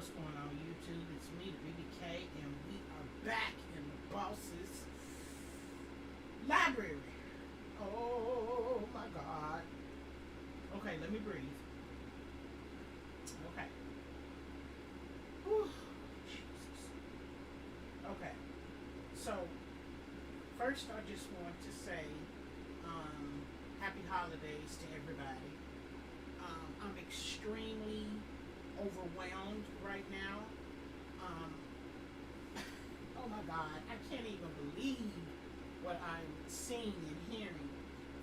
What's going on, YouTube? It's me, the BBK, and we are back in the boss's library. Oh my God. Okay, let me breathe. Okay. Whew. Jesus. Okay. So, first, I just want to say happy holidays to everybody. I'm extremely overwhelmed right now. Um, oh my God, I can't even believe what I'm seeing and hearing.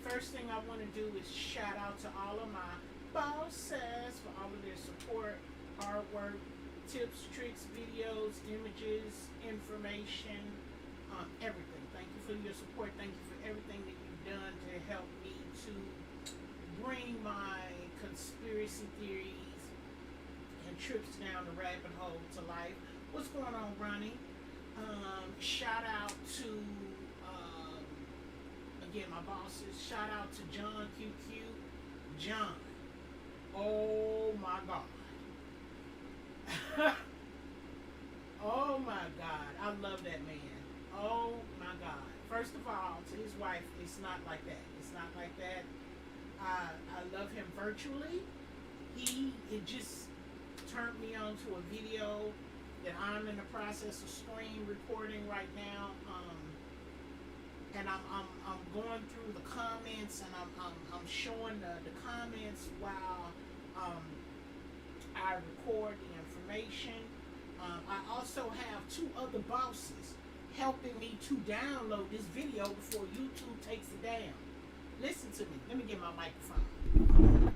First thing I want to do is shout out to all of my bosses for all of their support, hard work, tips, tricks, videos, images, information, everything. Thank you for your support. Thank you for everything that you've done to help me to bring my conspiracy theories and trips down the rabbit hole to life. What's going on, Ronnie? Shout out to again my bosses. Shout out to John QQ. John. Oh my God. Oh my God. I love that man. Oh my God. First of all, to his wife, it's not like that. It's not like that. I love him virtually. It just turned me on to a video that I'm in the process of screen recording right now. And I'm going through the comments, and I'm showing the comments while I record the information. I also have two other bosses helping me to download this video before YouTube takes it down. Listen to me. Let me get my microphone.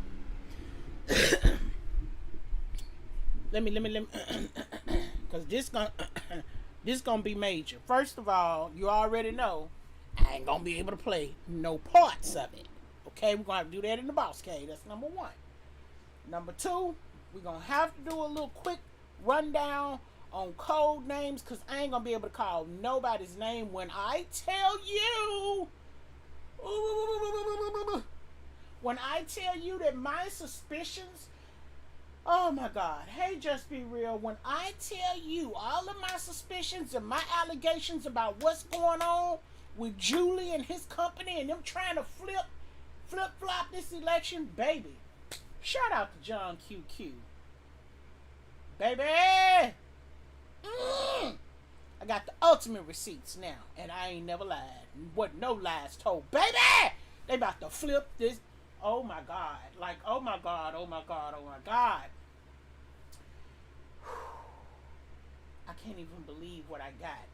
let me, because this gonna be major. First of all, you already know I ain't gonna be able to play no parts of it. Okay, we're gonna have to do that in the boss cave. That's number one. Number two, we're gonna have to do a little quick rundown on code names, because I ain't gonna be able to call nobody's name when I tell you. When I tell you that my suspicions, oh my God, hey, just be real. When I tell you all of my suspicions and my allegations about what's going on with Julie and his company and them trying to flip-flop this election, baby, shout out to John QQ. Baby! I got the ultimate receipts now, and I ain't never lied. Wasn't no lies told. Baby! They about to flip this. Oh my God. Like, oh my God, oh my God, oh my God. I can't even believe what I got.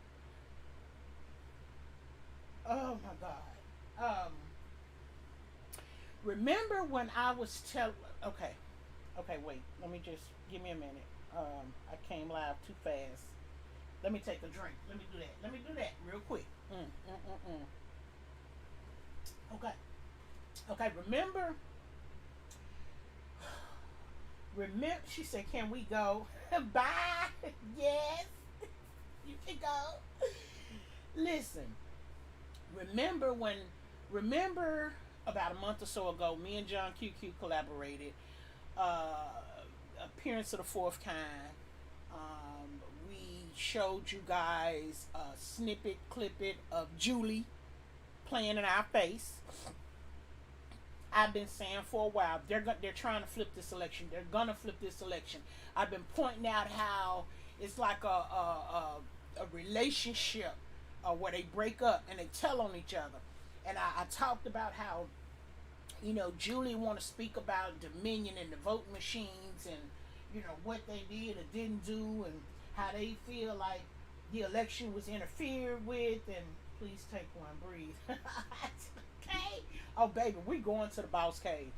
Oh my God. Remember when I was okay, wait. Let me just, give me a minute. I came live too fast. Let me take a drink. Let me do that real quick. Okay, remember, she said, can we go? Bye. Yes, you can go. Listen, remember about a month or so ago, me and John QQ collaborated, Appearance of the Fourth Kind. We showed you guys a clip of Julie playing in our face. I've been saying for a while, they're trying to flip this election. They're gonna flip this election. I've been pointing out how it's like a relationship where they break up and they tell on each other. And I talked about how, Julie want to speak about Dominion and the voting machines, and what they did or didn't do, and how they feel like the election was interfered with. And please take one, breathe. Okay. Oh baby, we going to the boss cave.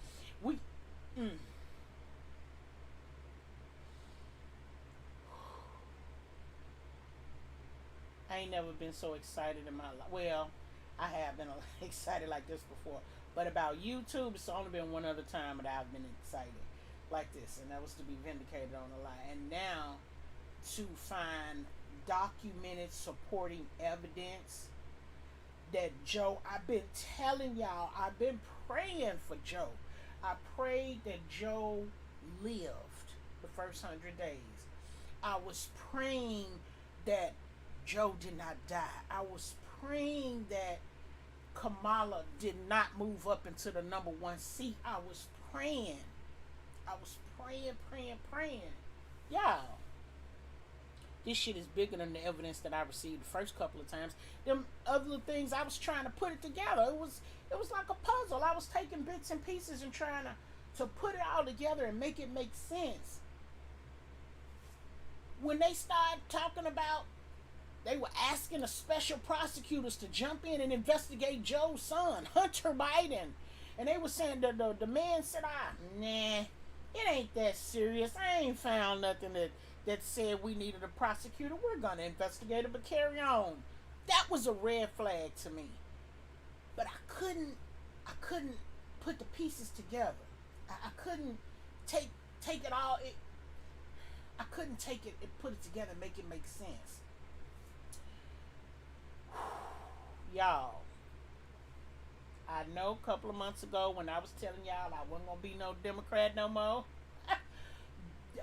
I ain't never been so excited in my life. Well, I have been excited like this before, but about YouTube, it's only been one other time that I've been excited like this, and that was to be vindicated on the lie. And now to find documented supporting evidence that Joe, I've been telling y'all, I've been praying for Joe. I prayed that Joe lived the first 100 days. I was praying that Joe did not die. I was praying that Kamala did not move up into the number one seat. I was praying. I was praying, praying, praying. Y'all, this shit is bigger than the evidence that I received the first couple of times. Them other things, I was trying to put it together. It was like a puzzle. I was taking bits and pieces and trying to put it all together and make it make sense. When they started talking about, they were asking the special prosecutors to jump in and investigate Joe's son, Hunter Biden. And they were saying, the man said, nah, it ain't that serious. I ain't found nothing that said we needed a prosecutor. We're going to investigate it, but carry on. That was a red flag to me. But I couldn't put the pieces together. I couldn't take it all. I couldn't take it and put it together and make it make sense. Y'all, I know a couple of months ago when I was telling y'all I wasn't going to be no Democrat no more.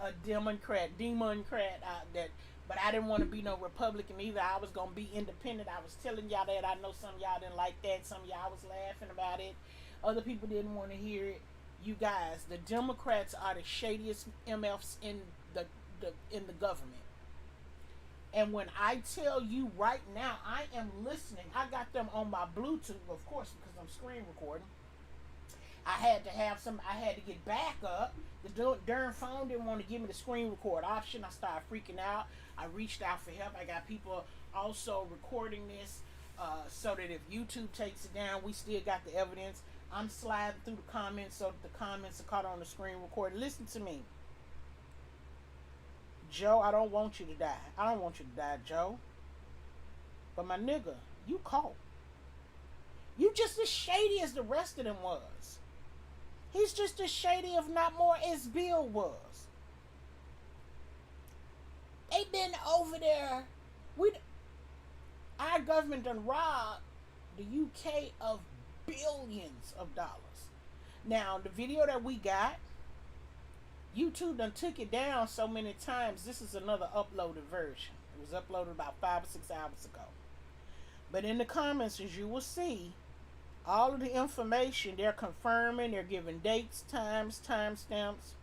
A Democrat, but I didn't want to be no Republican either. I was going to be independent. I was telling y'all that. I know some of y'all didn't like that. Some of y'all was laughing about it. Other people didn't want to hear it. You guys, the Democrats are the shadiest MFs in the government. And when I tell you right now, I am listening. I got them on my Bluetooth, of course, because I'm screen recording. I had to get backup. The darn phone didn't want to give me the screen record option. I started freaking out. I reached out for help. I got people also recording this so that if YouTube takes it down, we still got the evidence. I'm sliding through the comments so that the comments are caught on the screen recording. Listen to me. Joe, I don't want you to die. I don't want you to die, Joe. But my nigga, you caught. You just as shady as the rest of them was. He's just as shady, if not more, as Bill was. They been over there. Our government done robbed the UK of billions of dollars. Now, the video that we got, YouTube done took it down so many times. This is another uploaded version. It was uploaded about 5 or 6 hours ago. But in the comments, as you will see, all of the information, they're confirming, they're giving dates, times, timestamps.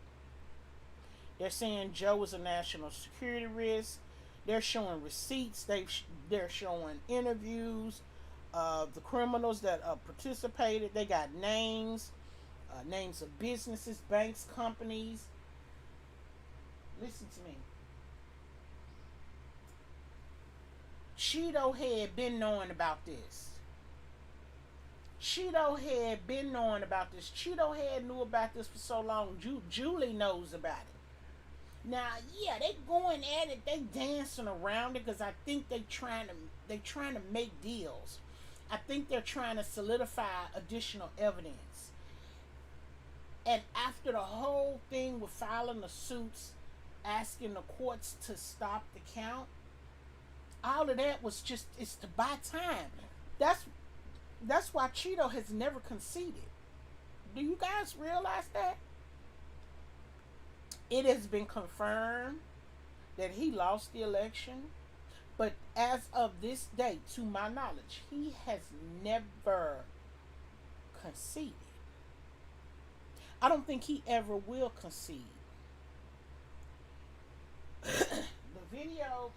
They're saying Joe is a national security risk. They're showing receipts. They're showing interviews of the criminals that participated. They got names, names of businesses, banks, companies. Listen to me. Cheeto had been knowing about this. Cheeto had been knowing about this. Cheeto had knew about this for so long. Julie knows about it. Now, yeah, they going at it. They dancing around it because I think they trying to make deals. I think they're trying to solidify additional evidence. And after the whole thing with filing the suits, asking the courts to stop the count, all of that was just, it's to buy time. That's why Cheeto has never conceded. Do you guys realize that? It has been confirmed that he lost the election, but as of this day, to my knowledge, he has never conceded. I don't think he ever will concede. The video,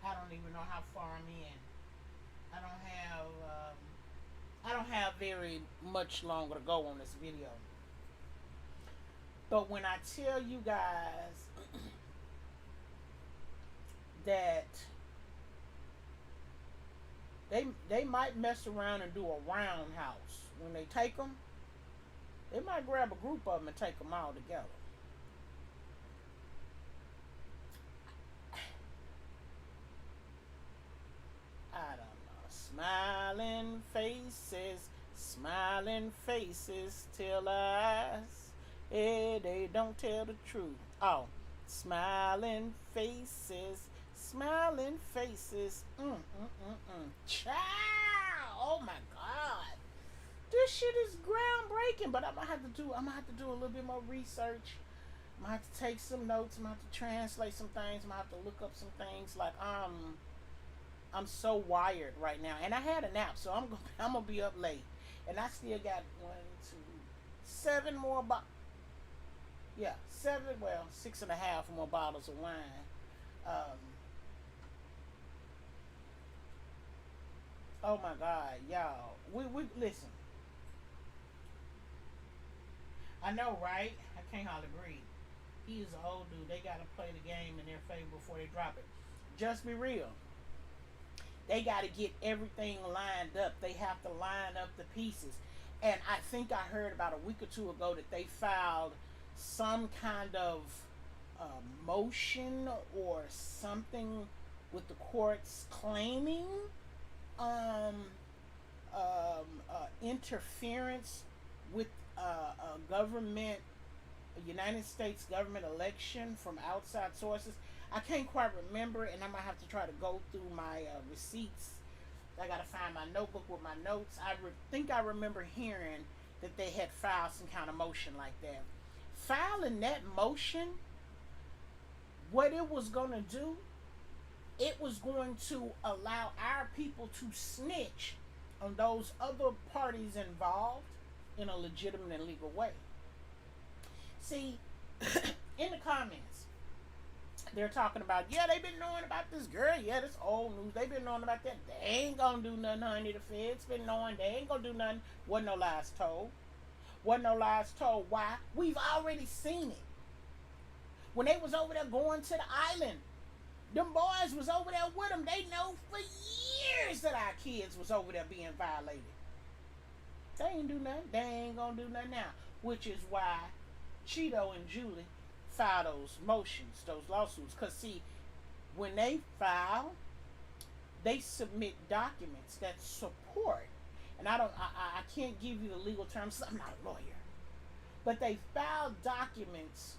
I don't even know how far I'm in. I don't have very much longer to go on this video. But when I tell you guys that they might mess around and do a roundhouse when they take them, they might grab a group of them and take them all together. I don't know. Smiling faces tell lies. Yeah, they don't tell the truth. Oh, smiling faces. Child, oh my God, this shit is groundbreaking. But I'm gonna have to do a little bit more research. I'm gonna have to take some notes. I'm gonna have to translate some things. I'm gonna have to look up some things. Like I'm so wired right now, and I had a nap, so I'm gonna be up late, and I still got 7 more yeah, 7. Well, 6.5 more bottles of wine. Um, oh my God, y'all. We listen. I know, right? I can't hardly breathe. He is an old dude. They gotta play the game in their favor before they drop it. Just be real. They got to get everything lined up. They have to line up the pieces. And I think I heard about a week or two ago that they filed some kind of motion or something with the courts claiming um, interference with a government, a United States government election from outside sources. I can't quite remember, and I might have to try to go through my receipts. I gotta find my notebook with my notes. Think I remember hearing that they had filed some kind of motion like that. Filing that motion, what it was gonna do, it was going to allow our people to snitch on those other parties involved in a legitimate and legal way. See, in the comments, they're talking about, yeah, they've been knowing about this girl. Yeah, this old news. They've been knowing about that. They ain't gonna do nothing, honey. The feds been knowing. They ain't gonna do nothing. Wasn't no lies told. Wasn't no lies told. Why? We've already seen it. When they was over there going to the island, them boys was over there with them. They know for years that our kids was over there being violated. They ain't do nothing. They ain't gonna do nothing now. Which is why Cheeto and Julie file those motions, those lawsuits. Because, see, when they file, they submit documents that support. And I can't give you the legal terms. I'm not a lawyer. But they file documents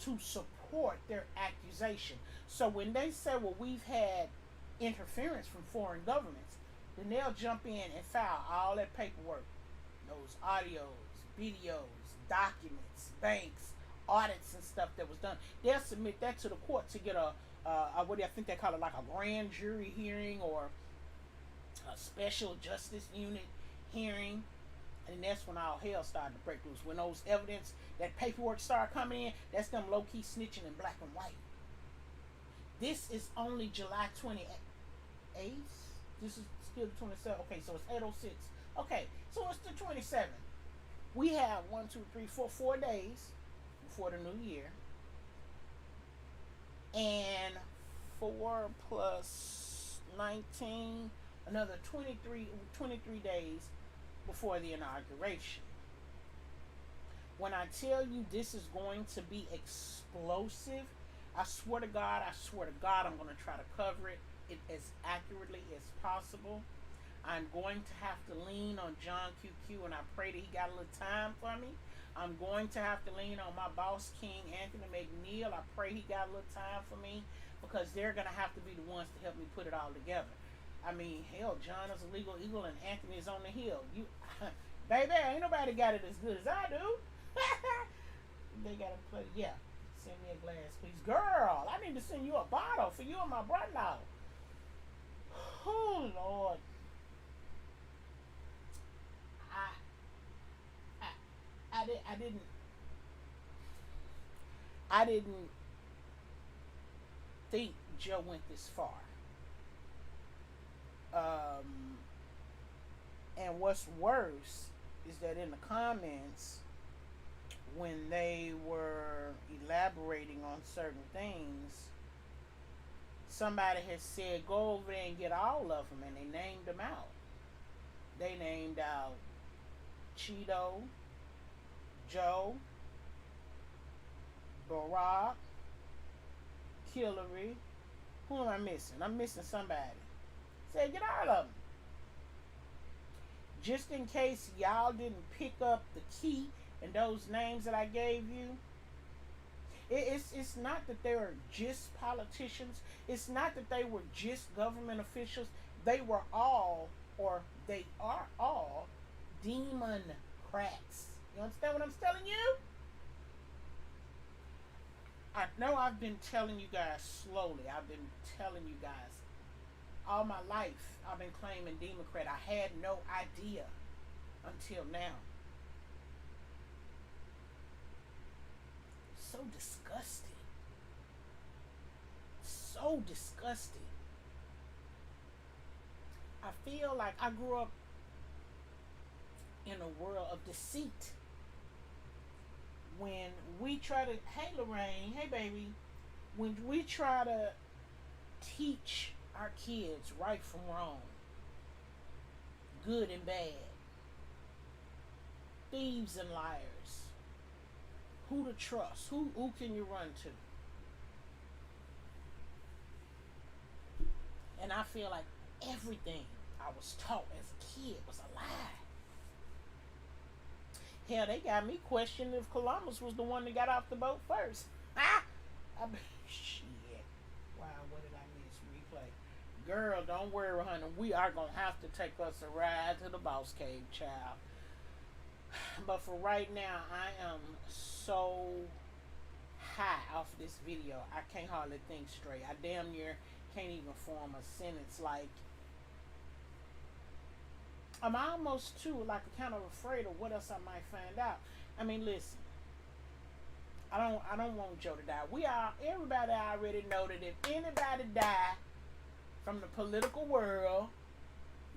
to support their accusation. So when they say, well, we've had interference from foreign governments, then they'll jump in and file all that paperwork, those audios, videos, documents, banks, audits and stuff that was done. They'll submit that to the court to get a what do I think they call it, like a grand jury hearing or a special justice unit hearing. And that's when all hell started to break loose. When those evidence, that paperwork started coming in, that's them low-key snitching in black and white. This is only July 28th. This is still the 27th. Okay, so it's 8:06. Okay, so it's the 27th. We have 4 days before the new year. And 4 plus 19, another 23 days before the inauguration. When I tell you this is going to be explosive, I swear to God, I'm going to try to cover it as accurately as possible. I'm going to have to lean on John QQ, and I pray that he got a little time for me. I'm going to have to lean on my boss king, Anthony McNeil. I pray he got a little time for me, because they're going to have to be the ones to help me put it all together. I mean, hell, John is a legal eagle and Anthony is on the hill. Baby, ain't nobody got it as good as I do. They got to play. Yeah, send me a glass, please. Girl, I need to send you a bottle for you and my brother-in-law. Oh, Lord. I didn't think Joe went this far. And what's worse is that in the comments, when they were elaborating on certain things, somebody has said, go over there and get all of them, and they named them out. They named out Cheeto, Joe, Barack, Hillary. Who am I missing? I'm missing somebody. Say, get all of them. Just in case y'all didn't pick up the key in those names that I gave you, it's not that they were just politicians. It's not that they were just government officials. They were all, or they are all, Democrats. You understand what I'm telling you? I know I've been telling you guys slowly. I've been telling you guys all my life. I've been claiming Democrat. I had no idea until now. So disgusting. So disgusting. I feel like I grew up in a world of deceit. When we try to, hey Lorraine, hey baby, when we try to teach our kids right from wrong, good and bad, thieves and liars, who to trust, who can you run to? And I feel like everything I was taught as a kid was a lie. Hell, they got me questioning if Columbus was the one that got off the boat first. Ah! Shit. Wow, what did I miss? Replay. Girl, don't worry, honey. We are going to have to take us a ride to the boss cave, child. But for right now, I am so high off this video. I can't hardly think straight. I damn near can't even form a sentence. Like, I'm almost too like kind of afraid of what else I might find out. I mean, listen. I don't want Joe to die. Everybody already know that if anybody die from the political world,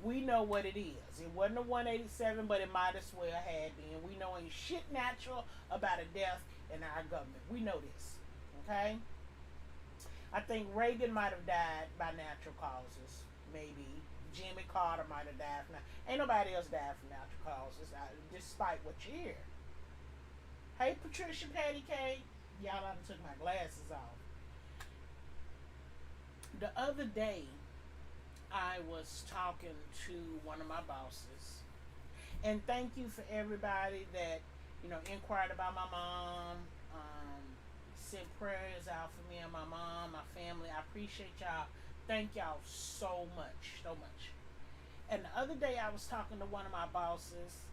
we know what it is. It wasn't a 187, but it might as well have been. We know ain't shit natural about a death in our government. We know this. Okay? I think Reagan might have died by natural causes. Maybe. Jimmy Carter might have died from that. Ain't nobody else died from natural causes, despite what you hear. Hey, Patricia Patty Cake. Y'all, I took my glasses off. The other day, I was talking to one of my bosses. And thank you for everybody that, inquired about my mom, sent prayers out for me and my mom, my family. I appreciate y'all. Thank y'all so much, so much. And the other day I was talking to one of my bosses,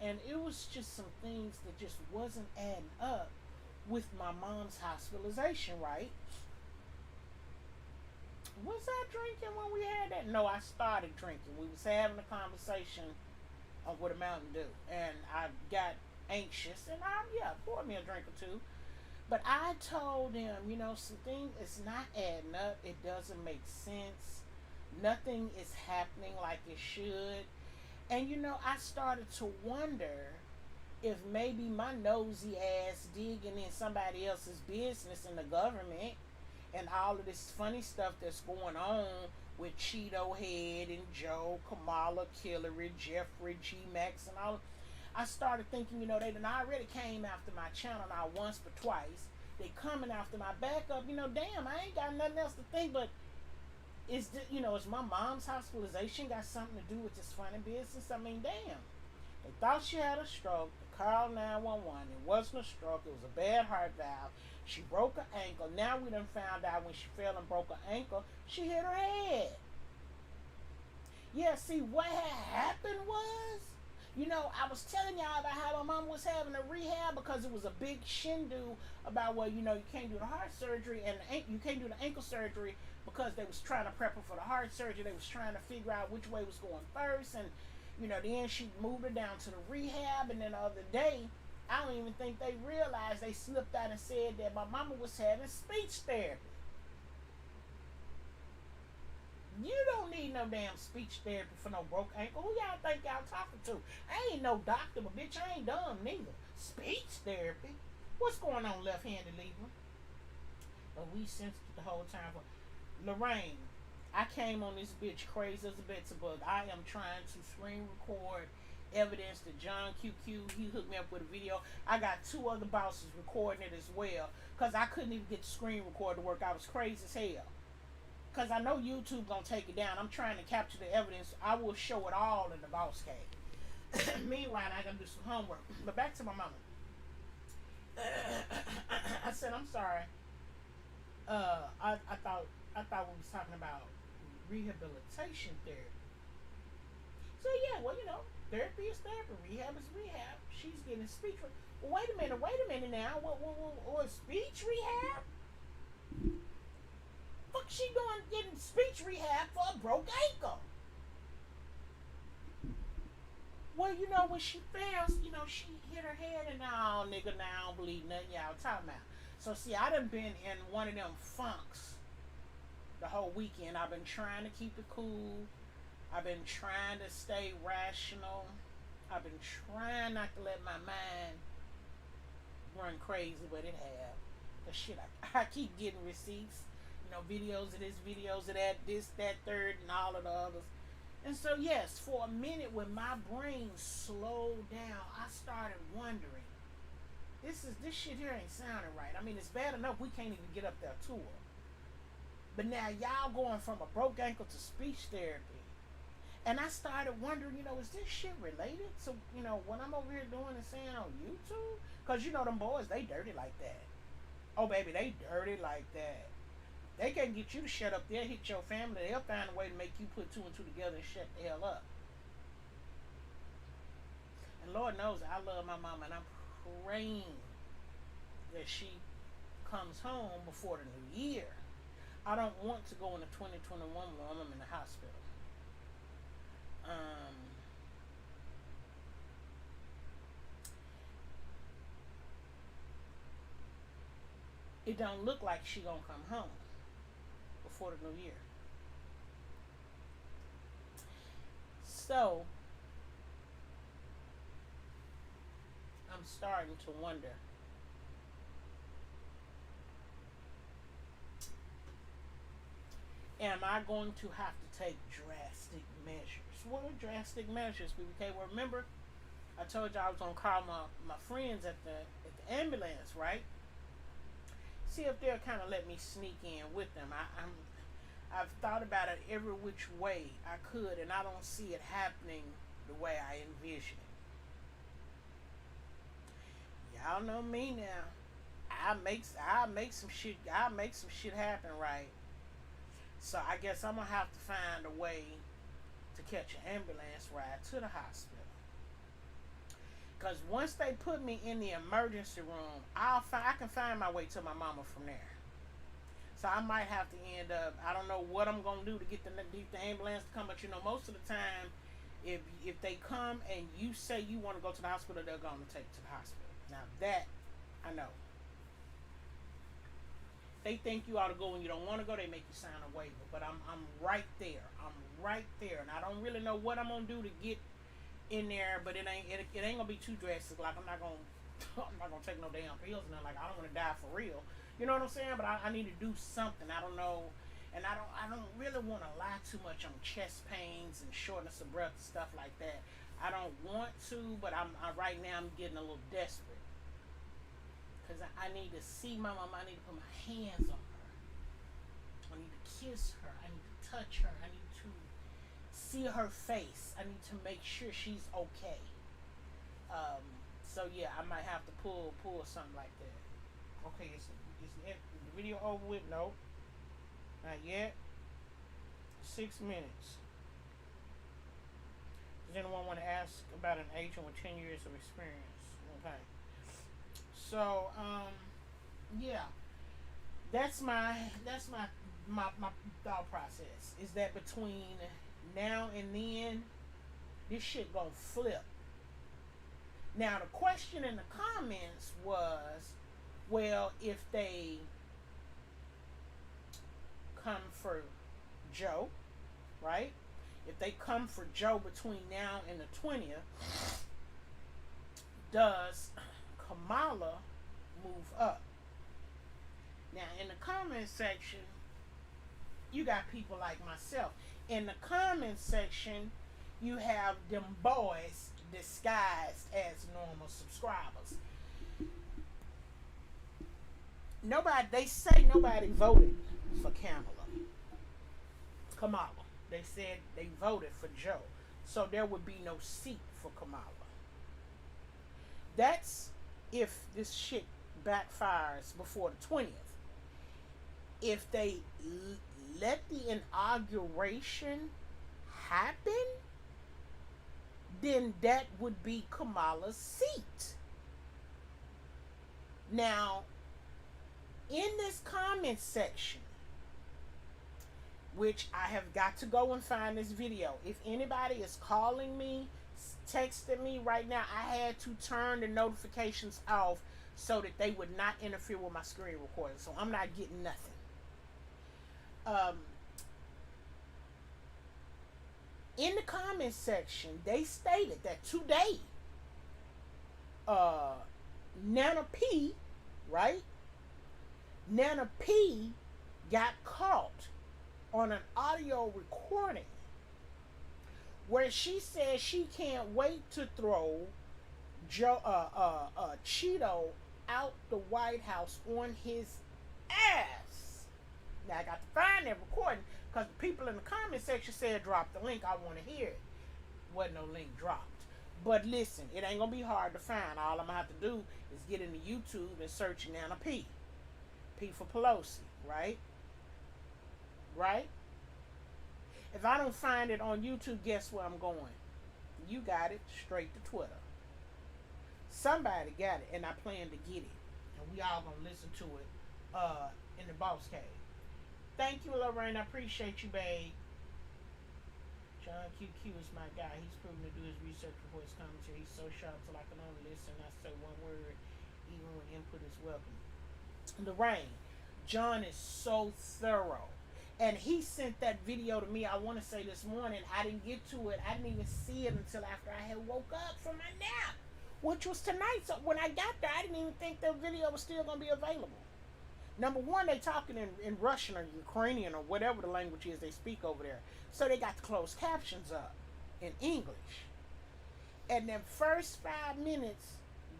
and it was just some things that just wasn't adding up with my mom's hospitalization, right? Was I drinking when we had that? No, I started drinking. We was having a conversation with a Mountain Dew, and I got anxious, and poured me a drink or two. But I told him, some things, it's not adding up. It doesn't make sense. Nothing is happening like it should. And, I started to wonder if maybe my nosy ass digging in somebody else's business in the government and all of this funny stuff that's going on with Cheeto Head and Joe, Kamala, Hillary, Jeffrey, G Max, and all. I started thinking, they done already came after my channel not once but twice. They coming after my backup. Damn, I ain't got nothing else to think. But is my mom's hospitalization got something to do with this funny business? I mean, damn. They thought she had a stroke. They called 911. It wasn't a stroke. It was a bad heart valve. She broke her ankle. Now we done found out when she fell and broke her ankle, she hit her head. Yeah, see, what had happened was, I was telling y'all about how my mom was having a rehab because it was a big shindig about, you can't do the heart surgery and you can't do the ankle surgery because they was trying to prep her for the heart surgery. They was trying to figure out which way was going first. And, then she moved her down to the rehab. And then the other day, I don't even think they realized, they slipped out and said that my mama was having speech therapy. You don't need no damn speech therapy for no broke ankle. Who y'all think y'all talking to? I ain't no doctor, but bitch, I ain't dumb neither. Speech therapy? What's going on, left-handed Libra? But we sensitive the whole time. For Lorraine, I came on this bitch crazy as a Betsy-bug. I am trying to screen record evidence that John QQ, he hooked me up with a video. I got 2 other bosses recording it as well, because I couldn't even get the screen record to work. I was crazy as hell. Because I know YouTube gonna take it down. I'm trying to capture the evidence. I will show it all in the boss cave. Meanwhile, I gotta do some homework. But back to my mama. I said, I'm sorry. I thought we was talking about rehabilitation therapy. So yeah, well, therapy is therapy. Rehab is rehab. She's getting speech. Wait a minute now. What speech rehab? Fuck she doing getting speech rehab for a broke ankle? Well, when she fell, she hit her head and now, nigga, now I don't believe nothing y'all talking about. So, see, I done been in one of them funks the whole weekend. I've been trying to keep it cool. I've been trying to stay rational. I've been trying not to let my mind run crazy, but it have. Cause shit, I keep getting receipts, videos of this, videos of that, this, that, third, and all of the others. And so, yes, for a minute when my brain slowed down, I started wondering, this shit here ain't sounding right. I mean, it's bad enough we can't even get up there to her. But now y'all going from a broke ankle to speech therapy. And I started wondering, is this shit related to, what I'm over here doing and saying on YouTube? Because, them boys, they dirty like that. Oh, baby, they dirty like that. They can't get you to shut up. They'll hit your family. They'll find a way to make you put two and two together and shut the hell up. And Lord knows I love my mama, and I'm praying that she comes home before the new year. I don't want to go into 2021 while I'm in the hospital. It don't look like she gonna come home before the new year. So I'm starting to wonder, am I going to have to take drastic measures? What are drastic measures, BBK? Well, remember, I told you I was gonna call my friends at the ambulance, right? See if they'll kind of let me sneak in with them. I've thought about it every which way I could, and I don't see it happening the way I envision it. Y'all know me now. I make some shit. I make some shit happen, right? So I guess I'm gonna have to find a way to catch an ambulance ride to the hospital. Cause once they put me in the emergency room, I can find my way to my mama from there. So I might have to end up. I don't know what I'm gonna do to get the ambulance to come, but most of the time, if they come and you say you want to go to the hospital, they're gonna take you to the hospital. Now that I know. They think you ought to go when you don't want to go. They make you sign a waiver, but I'm right there. I'm right there, and I don't really know what I'm gonna do to get in there. But it ain't gonna be too drastic. Like I'm not gonna take no damn pills and like I don't want to die for real. You know what I'm saying? But I need to do something. I don't know, and I don't really want to lie too much on chest pains and shortness of breath and stuff like that. I don't want to, but right now I'm getting a little desperate. Because I need to see my mom. I need to put my hands on her. I need to kiss her. I need to touch her. I need to see her face. I need to make sure she's okay. So yeah, I might have to pull something like that. Okay, is the video over with? No, not yet. 6 minutes. Does anyone want to ask about an agent with 10 years of experience? Okay. So, yeah, that's my thought process. Is that between now and then, this shit gonna flip. Now the question in the comments was, well, if they come for Joe, right? If they come for Joe between now and the 20th, does Kamala move up? Now in the comment section, you got people like myself. In the comment section, you have them boys disguised as normal subscribers. They say nobody voted for Kamala. They said they voted for Joe. So there would be no seat for Kamala. That's if this shit backfires before the 20th. If they let the inauguration happen, then that would be Kamala's seat. Now, in this comment section, which I have got to go and find this video. If anybody is calling me, texting me right now, I had to turn the notifications off so that they would not interfere with my screen recording. So I'm not getting nothing. In the comment section, they stated that today, Nana P, right? Nana P got caught on an audio recording where she says she can't wait to throw Cheeto out the White House on his ass. Now I got to find that recording because the people in the comment section said drop the link. I want to hear it. Wasn't no link dropped. But listen, it ain't gonna be hard to find. All I'm gonna have to do is get into YouTube and search Nana P. P for Pelosi, right? Right? If I don't find it on YouTube, guess where I'm going? You got it, straight to Twitter. Somebody got it, and I plan to get it. And we all gonna listen to it in the boss cave. Thank you, Lorraine. I appreciate you, babe. John QQ is my guy. He's proven to do his research before his commentary. He's so sharp till I can only listen. I say one word, even when input is welcome. Lorraine, John is so thorough. And he sent that video to me, I want to say this morning. I didn't get to it. I didn't even see it until after I had woke up from my nap, which was tonight. So when I got there, I didn't even think the video was still going to be available. Number one, they talking in Russian or Ukrainian or whatever the language is they speak over there. So they got the closed captions up in English. And them first 5 minutes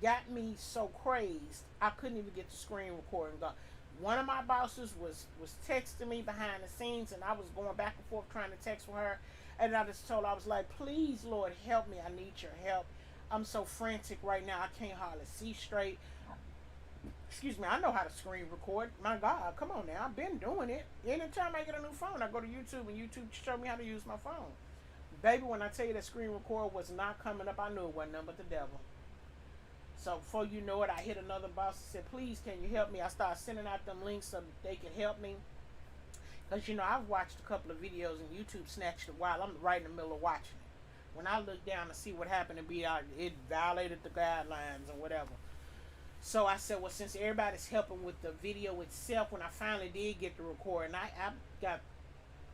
got me so crazed, I couldn't even get the screen recording going. One of my bosses was texting me behind the scenes, and I was going back and forth trying to text with her. And I just told her, I was like, please, Lord, help me. I need your help. I'm so frantic right now. I can't hardly see straight. Excuse me, I know how to screen record. My God, come on now. I've been doing it. Anytime I get a new phone, I go to YouTube, and YouTube show me how to use my phone. Baby, when I tell you that screen record was not coming up, I knew it wasn't nothing but the devil. So before you know it, I hit another boss and said, please, can you help me? I started sending out them links so that they can help me. Because, you know, I've watched a couple of videos and YouTube snatched it while I'm right in the middle of watching it. When I looked down to see what happened, it violated the guidelines or whatever. So I said, well, since everybody's helping with the video itself, when I finally did get the recording, I got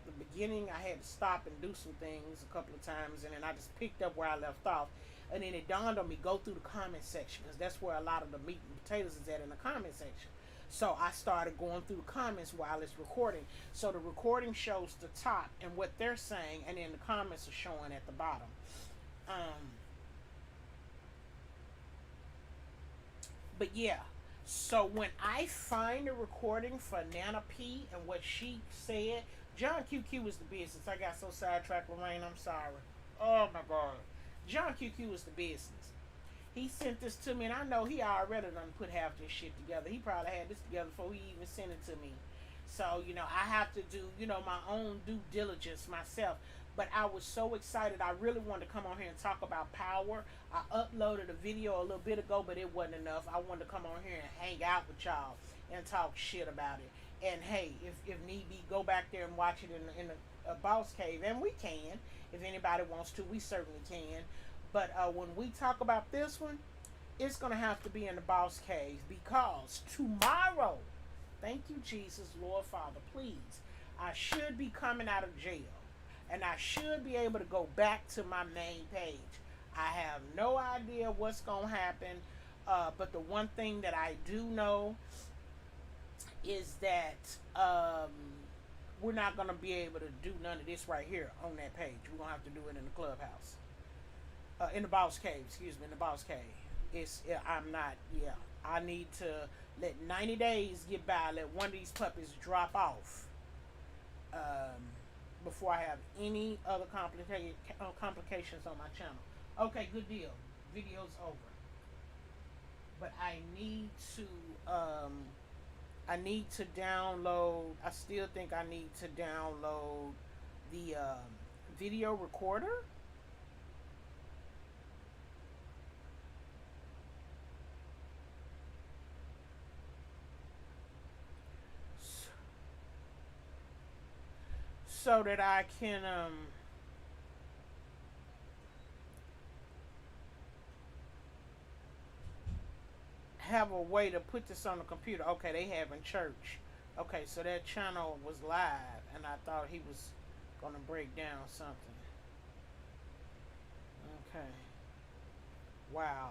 the beginning, I had to stop and do some things a couple of times, and then I just picked up where I left off. And then it dawned on me, go through the comment section, because that's where a lot of the meat and potatoes is at, in the comment section. So I started going through the comments while it's recording. So the recording shows the top and what they're saying, and then the comments are showing at the bottom. But yeah, so when I find a recording for Nana P and what she said, John QQ was the business. I got so sidetracked, Lorraine, I'm sorry. Oh my God. John QQ was the business. He sent this to me, and I know he already done put half this shit together. He probably had this together before he even sent it to me. So, you know, I have to do, you know, my own due diligence myself. But I was so excited. I really wanted to come on here and talk about power. I uploaded a video a little bit ago, but it wasn't enough. I wanted to come on here and hang out with y'all and talk shit about it. And hey, if need be, go back there and watch it in a boss cave. And we can. If anybody wants to, we certainly can. But when we talk about this one, it's going to have to be in the boss cave, because tomorrow, thank you, Jesus, Lord Father, please, I should be coming out of jail. And I should be able to go back to my main page. I have no idea what's going to happen. But the one thing that I do know is that we're not going to be able to do none of this right here on that page. We're going to have to do it in the clubhouse. In the boss cave, in the boss cave. I need to let 90 days get by, let one of these puppies drop off. Before I have any other complications on my channel. Okay, good deal. Video's over. But I need to download, I still think I need to download the video recorder. so that I can have a way to put this on the computer. Okay, they having church. Okay, so that channel was live, and I thought he was gonna break down something. Okay. Wow.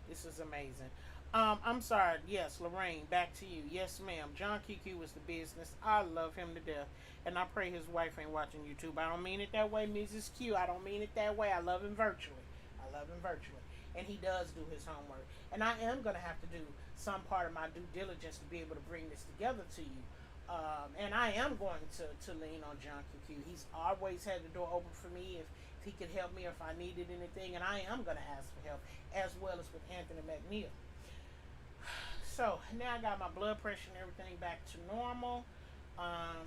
This is amazing. I'm sorry. Yes, Lorraine, back to you. Yes, ma'am. John QQ was the business. I love him to death. And I pray his wife ain't watching YouTube. I don't mean it that way, Mrs. Q. I don't mean it that way. I love him virtually. I love him virtually. And he does do his homework. And I am going to have to do some part of my due diligence to be able to bring this together to you. And I am going to lean on John QQ. He's always had the door open for me if he could help me or if I needed anything. And I am going to ask for help, as well as with Anthony McNeil. So now I got my blood pressure and everything back to normal. Um,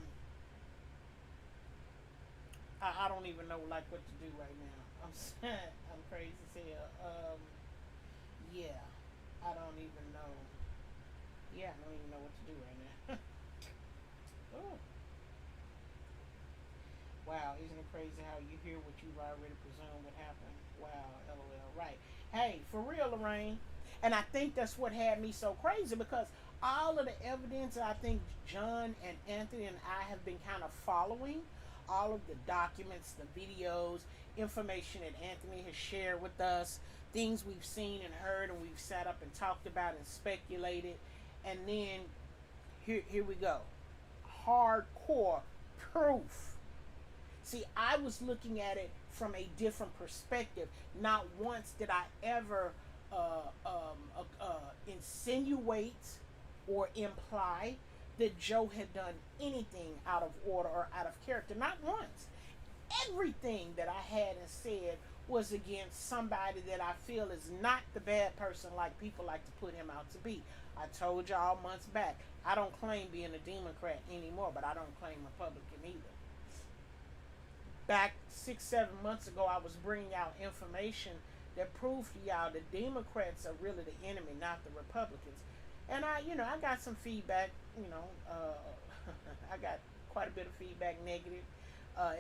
I don't even know like what to do right now. I'm crazy as hell. Yeah, I don't even know. Yeah, I don't even know what to do right now. Oh, wow, isn't it crazy how you hear what you've already presumed would happen? Wow, LOL. Right. Hey, for real, Lorraine. And I think that's what had me so crazy because all of the evidence I think John and Anthony and I have been kind of following, all of the documents, the videos, information that Anthony has shared with us, things we've seen and heard and we've sat up and talked about and speculated. And then here we go. Hardcore proof. See, I was looking at it from a different perspective. Not once did I ever insinuate or imply that Joe had done anything out of order or out of character. Not once. Everything that I had and said was against somebody that I feel is not the bad person like people like to put him out to be. I told y'all months back, I don't claim being a Democrat anymore, but I don't claim Republican either. Back 6, 7 months ago, I was bringing out information that proved to y'all the Democrats are really the enemy, not the Republicans. And I got some feedback. I got quite a bit of feedback, negative,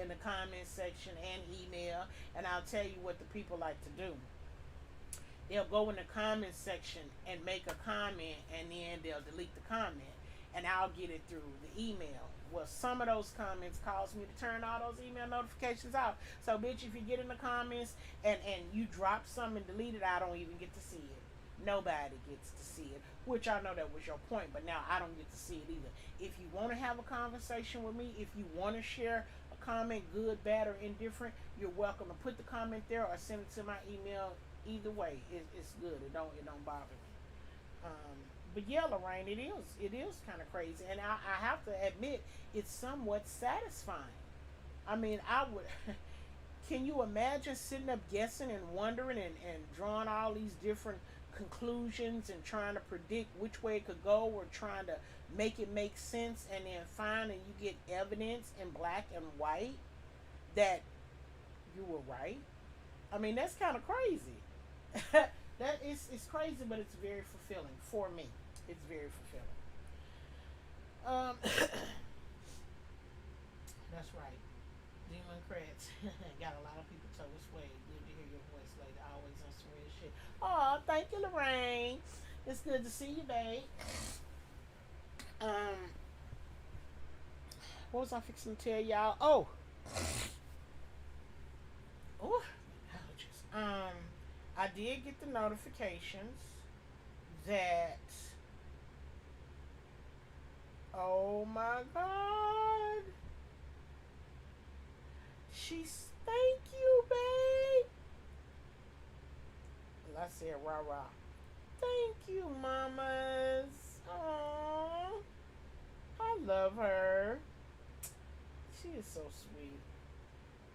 in the comment section and email. And I'll tell you what the people like to do. They'll go in the comment section and make a comment, and then they'll delete the comment, and I'll get it through the email. Well, some of those comments cause me to turn all those email notifications off. So, bitch, if you get in the comments and you drop something and delete it, I don't even get to see it. Nobody gets to see it, which I know that was your point, but now I don't get to see it either. If you want to have a conversation with me, if you want to share a comment, good, bad, or indifferent, you're welcome to put the comment there or send it to my email. Either way, it's good. It don't bother me. But yeah, Lorraine, it is kind of crazy, and I have to admit it's somewhat satisfying. I mean, I would. Can you imagine sitting up guessing and wondering and drawing all these different conclusions and trying to predict which way it could go or trying to make it make sense and then find and you get evidence in black and white that you were right? I mean, that's kind of crazy. That is it's crazy, but it's very fulfilling for me. It's very fulfilling. That's right. Democrats got a lot of people toe this way. Good to hear your voice, lady. Always on some real shit. Oh, thank you, Lorraine. It's good to see you, babe. Um, what was I fixing to tell y'all? Oh, allergies. I did get the notifications that. Oh my God. Thank you, babe. Well, I said rah rah. Thank you, mamas. Aww. I love her. She is so sweet.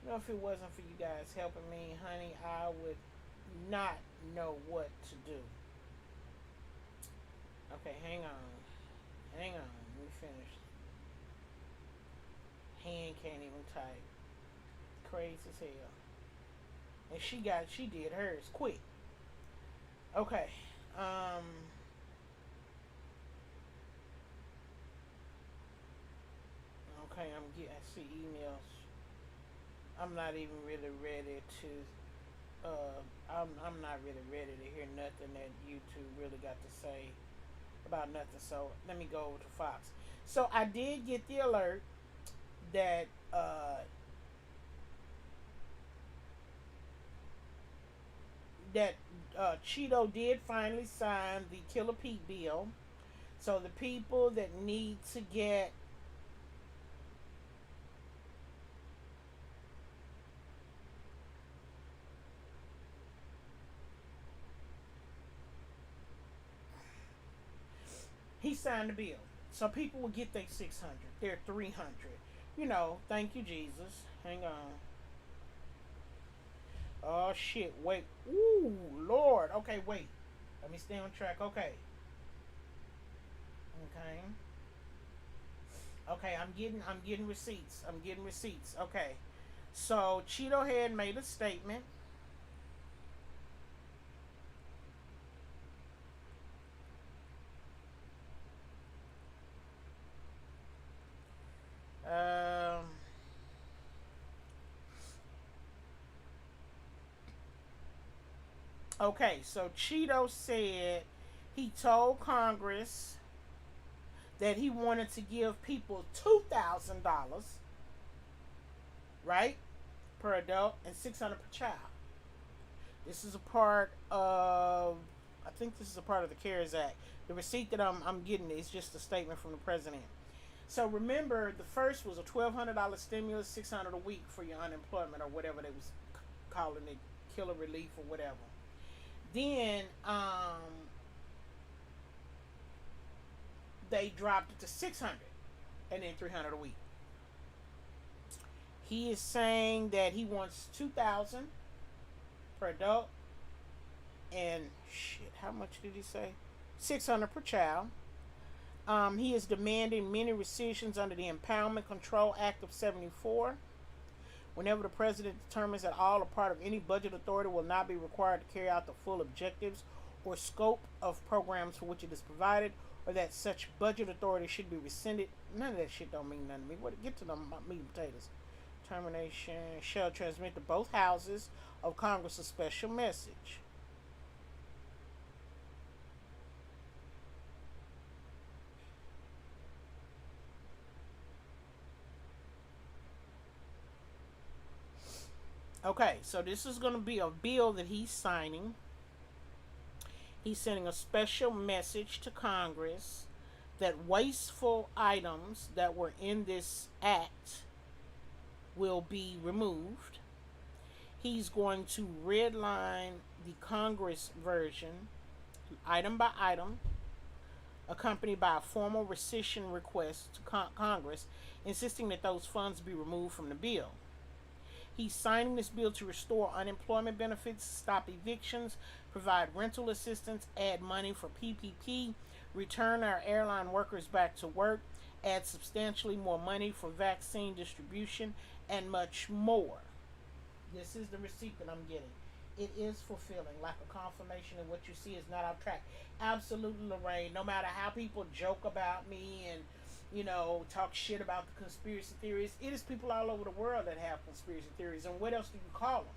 You know, if it wasn't for you guys helping me, honey, I would not know what to do. Okay, hang on. Hang on. Let me finish. Hand can't even type. Crazy as hell. And she did hers quick. Okay. Okay, I see emails. I'm not even really ready to. I'm not really ready to hear nothing that YouTube really got to say about nothing. So let me go over to Fox. So I did get the alert that that Cheeto did finally sign the Killer Pete bill. So the people that need to get he signed the bill. So people will get their 600, their 300. Thank you Jesus. Hang on. Oh shit, wait. Ooh, Lord. Okay, wait. Let me stay on track. Okay. Okay. Okay, I'm getting receipts. I'm getting receipts. Okay. So Cheeto Head made a statement. Um okay, so Cheeto said he told Congress that he wanted to give people $2,000, right? Per adult and 600 per child. This is a part of, I think this is a part of the CARES Act. The receipt that I'm getting is just a statement from the president. So remember, the first was a $1,200 stimulus, 600 a week for your unemployment or whatever they was calling it, killer relief or whatever. Then they dropped it to 600, and then 300 a week. He is saying that he wants 2,000 per adult, and shit, how much did he say? 600 per child. He is demanding many rescissions under the Empowerment Control Act of '74. Whenever the president determines that all or part of any budget authority will not be required to carry out the full objectives or scope of programs for which it is provided, or that such budget authority should be rescinded. None of that shit don't mean nothing to me. What get to the meat and potatoes. Termination shall transmit to both houses of Congress a special message. Okay, so this is going to be a bill that he's signing. He's sending a special message to Congress that wasteful items that were in this act will be removed. He's going to redline the Congress version, item by item, accompanied by a formal rescission request to Congress, insisting that those funds be removed from the bill. He's signing this bill to restore unemployment benefits, stop evictions, provide rental assistance, add money for PPP, return our airline workers back to work, add substantially more money for vaccine distribution, and much more. This is the receipt that I'm getting. It is fulfilling, like a confirmation of what you see is not off track. Absolutely, Lorraine. No matter how people joke about me and talk shit about the conspiracy theories, it is people all over the world that have conspiracy theories. And what else do you call them?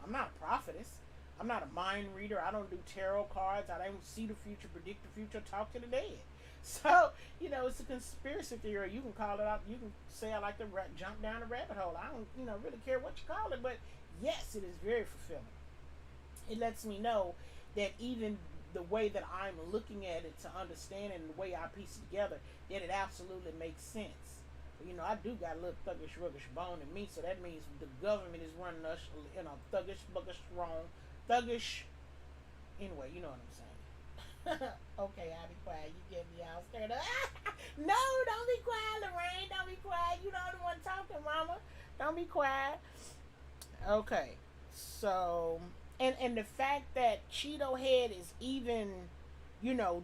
I'm not a prophetess. I'm not a mind reader. I don't do tarot cards. I don't see the future, predict the future, talk to the dead. So, it's a conspiracy theory. You can call it out. You can say I like to jump down a rabbit hole. I don't, really care what you call it. But yes, it is very fulfilling. It lets me know that even the way that I'm looking at it, to understand it, and the way I piece it together, that it absolutely makes sense. I do got a little thuggish, ruggish bone in me, so that means the government is running us in a thuggish, buggish, wrong, thuggish. Anyway, you know what I'm saying. Okay, I'll be quiet. You get me all scared up. No, don't be quiet, Lorraine. Don't be quiet. You know the one talking, Mama. Don't be quiet. Okay, so and the fact that Cheeto Head is even,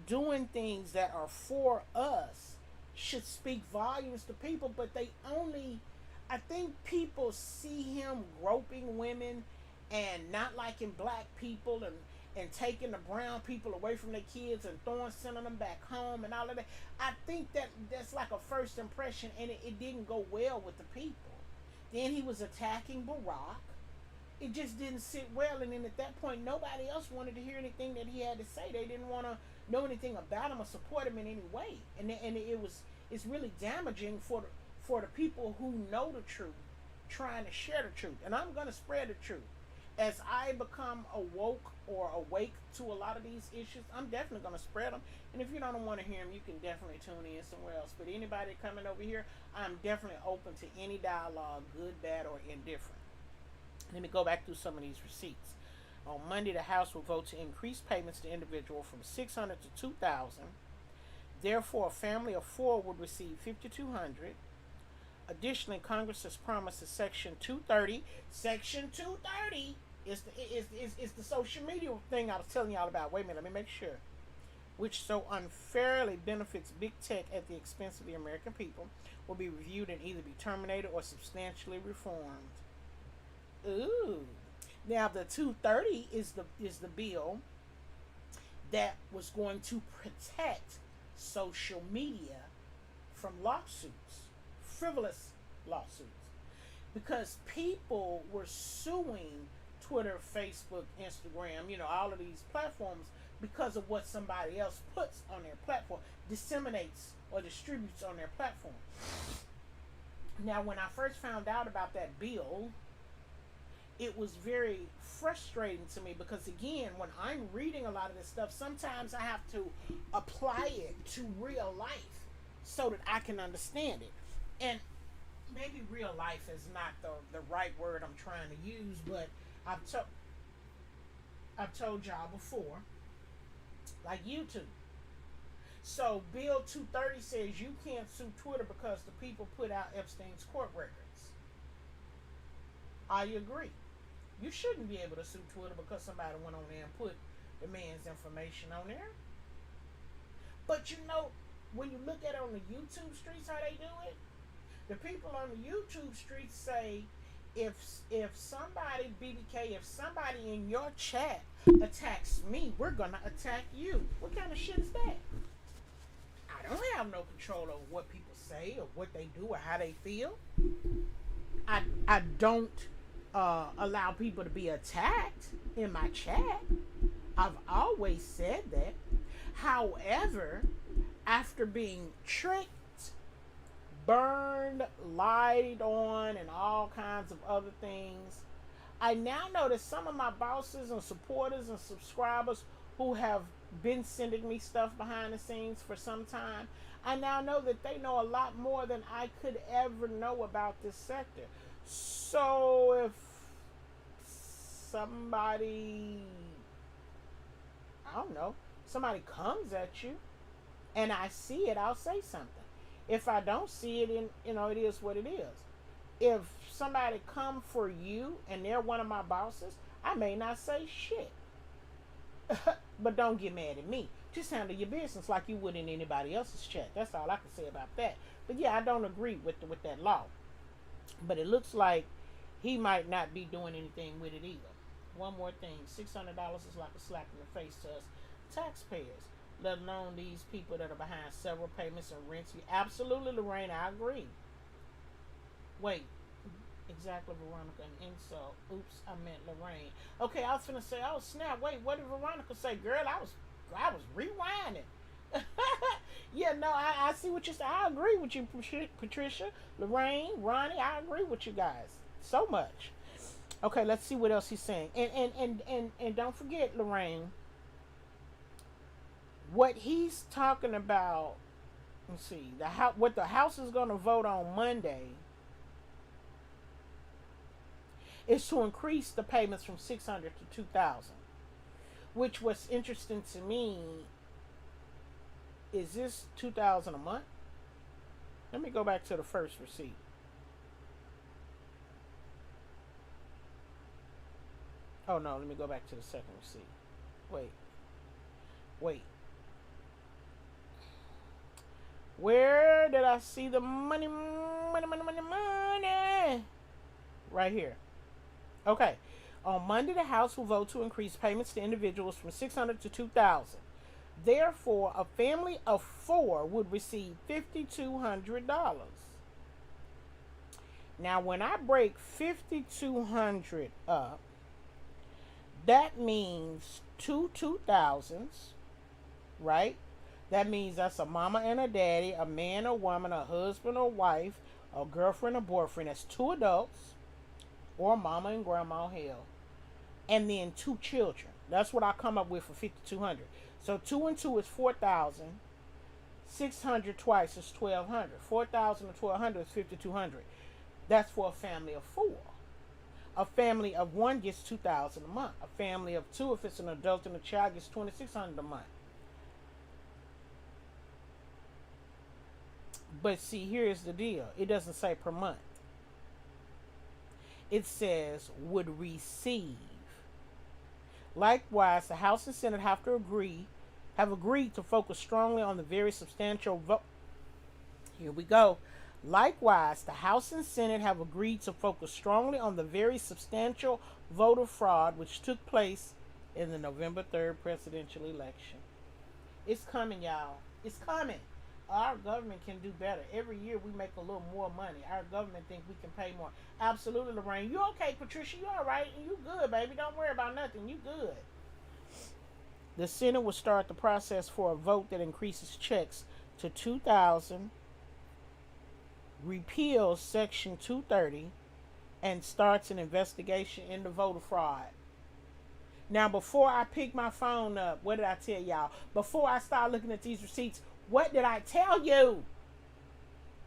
doing things that are for us should speak volumes to people. But they only, I think people see him groping women and not liking black people and taking the brown people away from their kids and sending them back home and all of that. I think that's like a first impression, and it didn't go well with the people. Then he was attacking Barack. It just didn't sit well, and then at that point, nobody else wanted to hear anything that he had to say. They didn't want to know anything about him or support him in any way, and it's really damaging for the people who know the truth, trying to share the truth. And I'm gonna spread the truth. As I become awoke or awake to a lot of these issues, I'm definitely going to spread them. And if you don't want to hear them, you can definitely tune in somewhere else. But anybody coming over here, I'm definitely open to any dialogue, good, bad, or indifferent. Let me go back through some of these receipts. On Monday, the House will vote to increase payments to individuals from $600 to $2,000. Therefore, a family of four would receive $5,200. Additionally, Congress has promised that Section 230. Section 230 is the social media thing I was telling y'all about. Wait a minute, let me make sure. Which so unfairly benefits big tech at the expense of the American people, will be reviewed and either be terminated or substantially reformed. Ooh. Now the 230 is the bill that was going to protect social media from lawsuits, frivolous lawsuits, because people were suing Twitter, Facebook, Instagram, all of these platforms because of what somebody else puts on their platform, disseminates or distributes on their platform. Now, when I first found out about that bill, it was very frustrating to me because, again, when I'm reading a lot of this stuff, sometimes I have to apply it to real life so that I can understand it. And maybe real life is not the right word I'm trying to use, but I've told y'all before, like YouTube. So Bill 230 says you can't sue Twitter because the people put out Epstein's court records. I agree. You shouldn't be able to sue Twitter because somebody went on there and put the man's information on there. But when you look at it on the YouTube streets, how they do it, the people on the YouTube streets say, if somebody, BBK, if somebody in your chat attacks me, we're gonna attack you. What kind of shit is that? I don't have no control over what people say or what they do or how they feel. I don't allow people to be attacked in my chat. I've always said that. However, after being tricked, burned, lied on, and all kinds of other things, I now know that some of my bosses and supporters and subscribers who have been sending me stuff behind the scenes for some time, I now know that they know a lot more than I could ever know about this sector. So if somebody, I don't know, somebody comes at you and I see it, I'll say something. If I don't see it, it is what it is. If somebody come for you and they're one of my bosses, I may not say shit. But don't get mad at me. Just handle your business like you would in anybody else's chat. That's all I can say about that. But yeah, I don't agree with that law. But it looks like he might not be doing anything with it either. One more thing, $600 is like a slap in the face to us taxpayers, let alone these people that are behind several payments and rents. Absolutely, Lorraine, I agree. Wait, exactly, Veronica, an insult. Oops, I meant Lorraine. Okay, I was finna say, oh snap, wait, what did Veronica say? Girl, I was rewinding. Yeah, no, I see what you're saying. I agree with you, Patricia, Lorraine, Ronnie. I agree with you guys so much. Okay, let's see what else he's saying. And don't forget, Lorraine, what he's talking about. Let's see, what the House is going to vote on Monday is to increase the payments from $600 to $2,000. Which was interesting to me. Is this $2,000 a month? Let me go back to the first receipt. Oh no, let me go back to the second receipt. Wait. Where did I see the money? Right here. Okay. On Monday, the House will vote to increase payments to individuals from $600 to $2,000. Therefore, a family of four would receive $5,200. Now, when I break 5,200 up, that means two thousands, right? That means that's a mama and a daddy, a man or woman, a husband or wife, a girlfriend or boyfriend. That's two adults, or mama and grandma, hell. And then two children. That's what I come up with for 5,200. So 2 and 2 is 4,000. 600 twice is 1,200. 4,000 and 1,200 is 5,200. That's for a family of four. A family of one gets 2,000 a month. A family of two, if it's an adult and a child, gets 2,600 a month. But see, here's the deal. It doesn't say per month. It says would receive. Likewise, the House and Senate have agreed to focus strongly on the very substantial vote. Here we go. Likewise, the House and Senate have agreed to focus strongly on the very substantial voter fraud which took place in the November 3rd presidential election. It's coming, y'all. It's coming. Our government can do better. Every year we make a little more money. Our government think we can pay more. Absolutely, Lorraine. You okay, Patricia? You all right? You good, baby. Don't worry about nothing. You good. The Senate will start the process for a vote that increases checks to 2,000, repeals Section 230, and starts an investigation into voter fraud. Now, before I pick my phone up, what did I tell y'all? Before I start looking at these receipts, what did I tell you?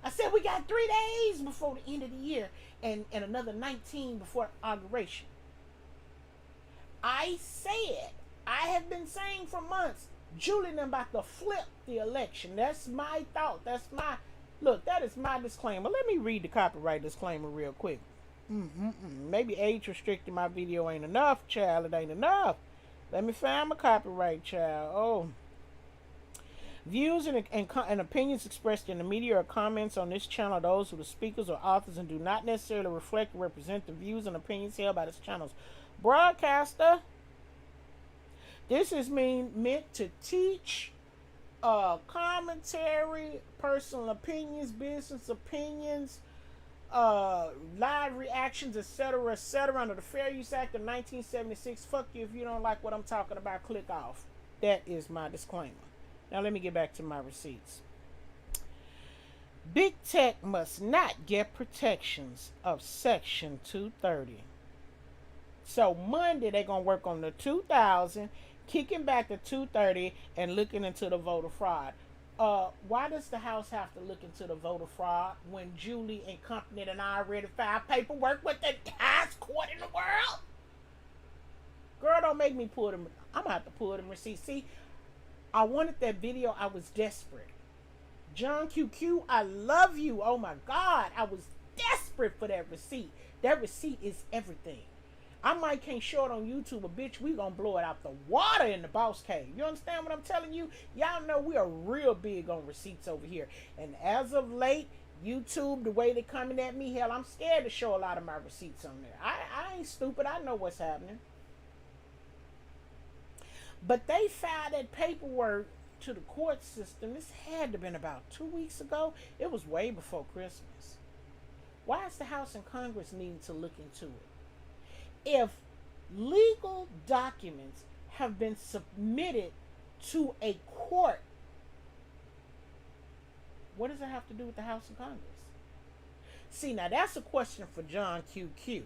I said we got 3 days before the end of the year and another 19 before inauguration. I said, I have been saying for months, Julian about to flip the election. That's my thought. Look, that is my disclaimer. Let me read the copyright disclaimer real quick. Maybe age restricting my video ain't enough, child. It ain't enough. Let me find my copyright, child. Oh. Views and opinions expressed in the media or comments on this channel are those of the speakers or authors and do not necessarily reflect or represent the views and opinions held by this channel's broadcaster. This is meant to teach, commentary, personal opinions, business opinions, live reactions, etc., under the Fair Use Act of 1976. Fuck you if you don't like what I'm talking about. Click off. That is my disclaimer. Now let me get back to my receipts. Big Tech must not get protections of Section 230. So Monday they're going to work on the 2,000, kicking back the 230, and looking into the voter fraud. Why does the House have to look into the voter fraud when Julie and company and I already filed paperwork with the highest court in the world? Girl, don't make me pull them. I'm going to have to pull them receipts. See, I wanted that video. I was desperate. John QQ, I love you. Oh my God. I was desperate for that receipt. That receipt is everything. I might can't show it on YouTube, but bitch, we gonna blow it out the water in the boss cave. You understand what I'm telling you? Y'all know we are real big on receipts over here. And as of late, YouTube, the way they coming at me, hell, I'm scared to show a lot of my receipts on there. I ain't stupid. I know what's happening. But they filed that paperwork to the court system. This had to have been about 2 weeks ago. It was way before Christmas. Why is the House and Congress needing to look into it? If legal documents have been submitted to a court, what does it have to do with the House and Congress? See, now that's a question for John QQ.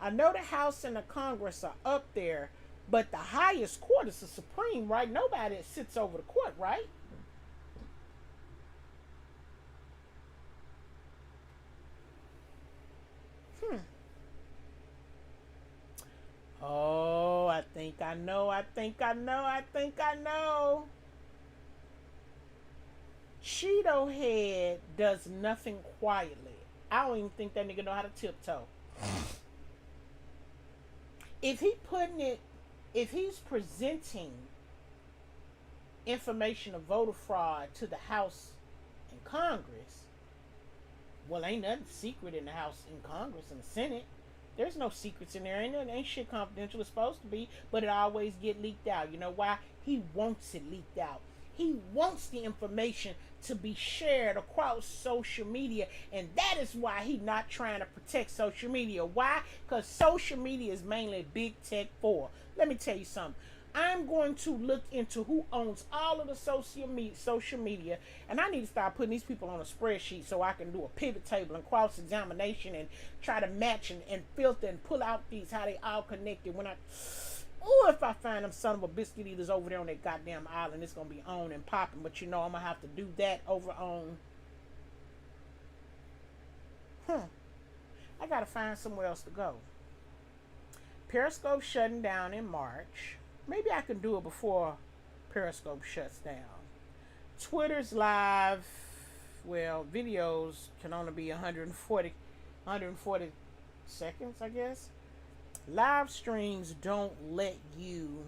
I know the House and the Congress are up there, but the highest court is the Supreme, right? Nobody sits over the court, right? Oh, I think I know. Cheeto Head does nothing quietly. I don't even think that nigga know how to tiptoe. If he's presenting information of voter fraud to the House and Congress, well, ain't nothing secret in the House and Congress and the Senate. There's no secrets in there. Ain't shit confidential. It's supposed to be, but it always get leaked out. You know why? He wants it leaked out. He wants the information to be shared across social media, and that is why he's not trying to protect social media. Why? Because social media is mainly big tech for. Let me tell you something. I'm going to look into who owns all of the social media, and I need to start putting these people on a spreadsheet so I can do a pivot table and cross examination and try to match and filter and pull out these how they all connected. If I find them son of a biscuit eaters over there on that goddamn island, it's gonna be on and popping. But I'm gonna have to do that over on. I gotta find somewhere else to go. Periscope shutting down in March. Maybe I can do it before Periscope shuts down. Twitter's live, well, videos can only be 140 seconds, I guess. Live streams don't let you.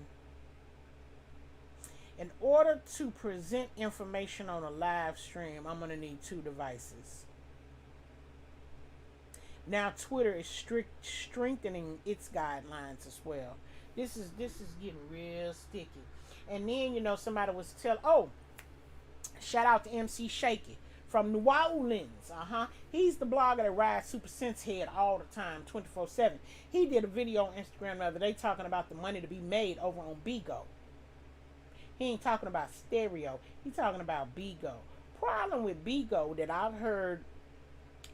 In order to present information on a live stream, I'm going to need 2 devices. Now Twitter is strengthening its guidelines as well. This is getting real sticky. And then somebody was shout out to MC Shaky from New Orleans. He's the blogger that rides Super Sense head all the time, 24/7. He did a video on Instagram the other day talking about the money to be made over on Bigo. He ain't talking about stereo. He's talking about Bigo. Problem with Bigo that I've heard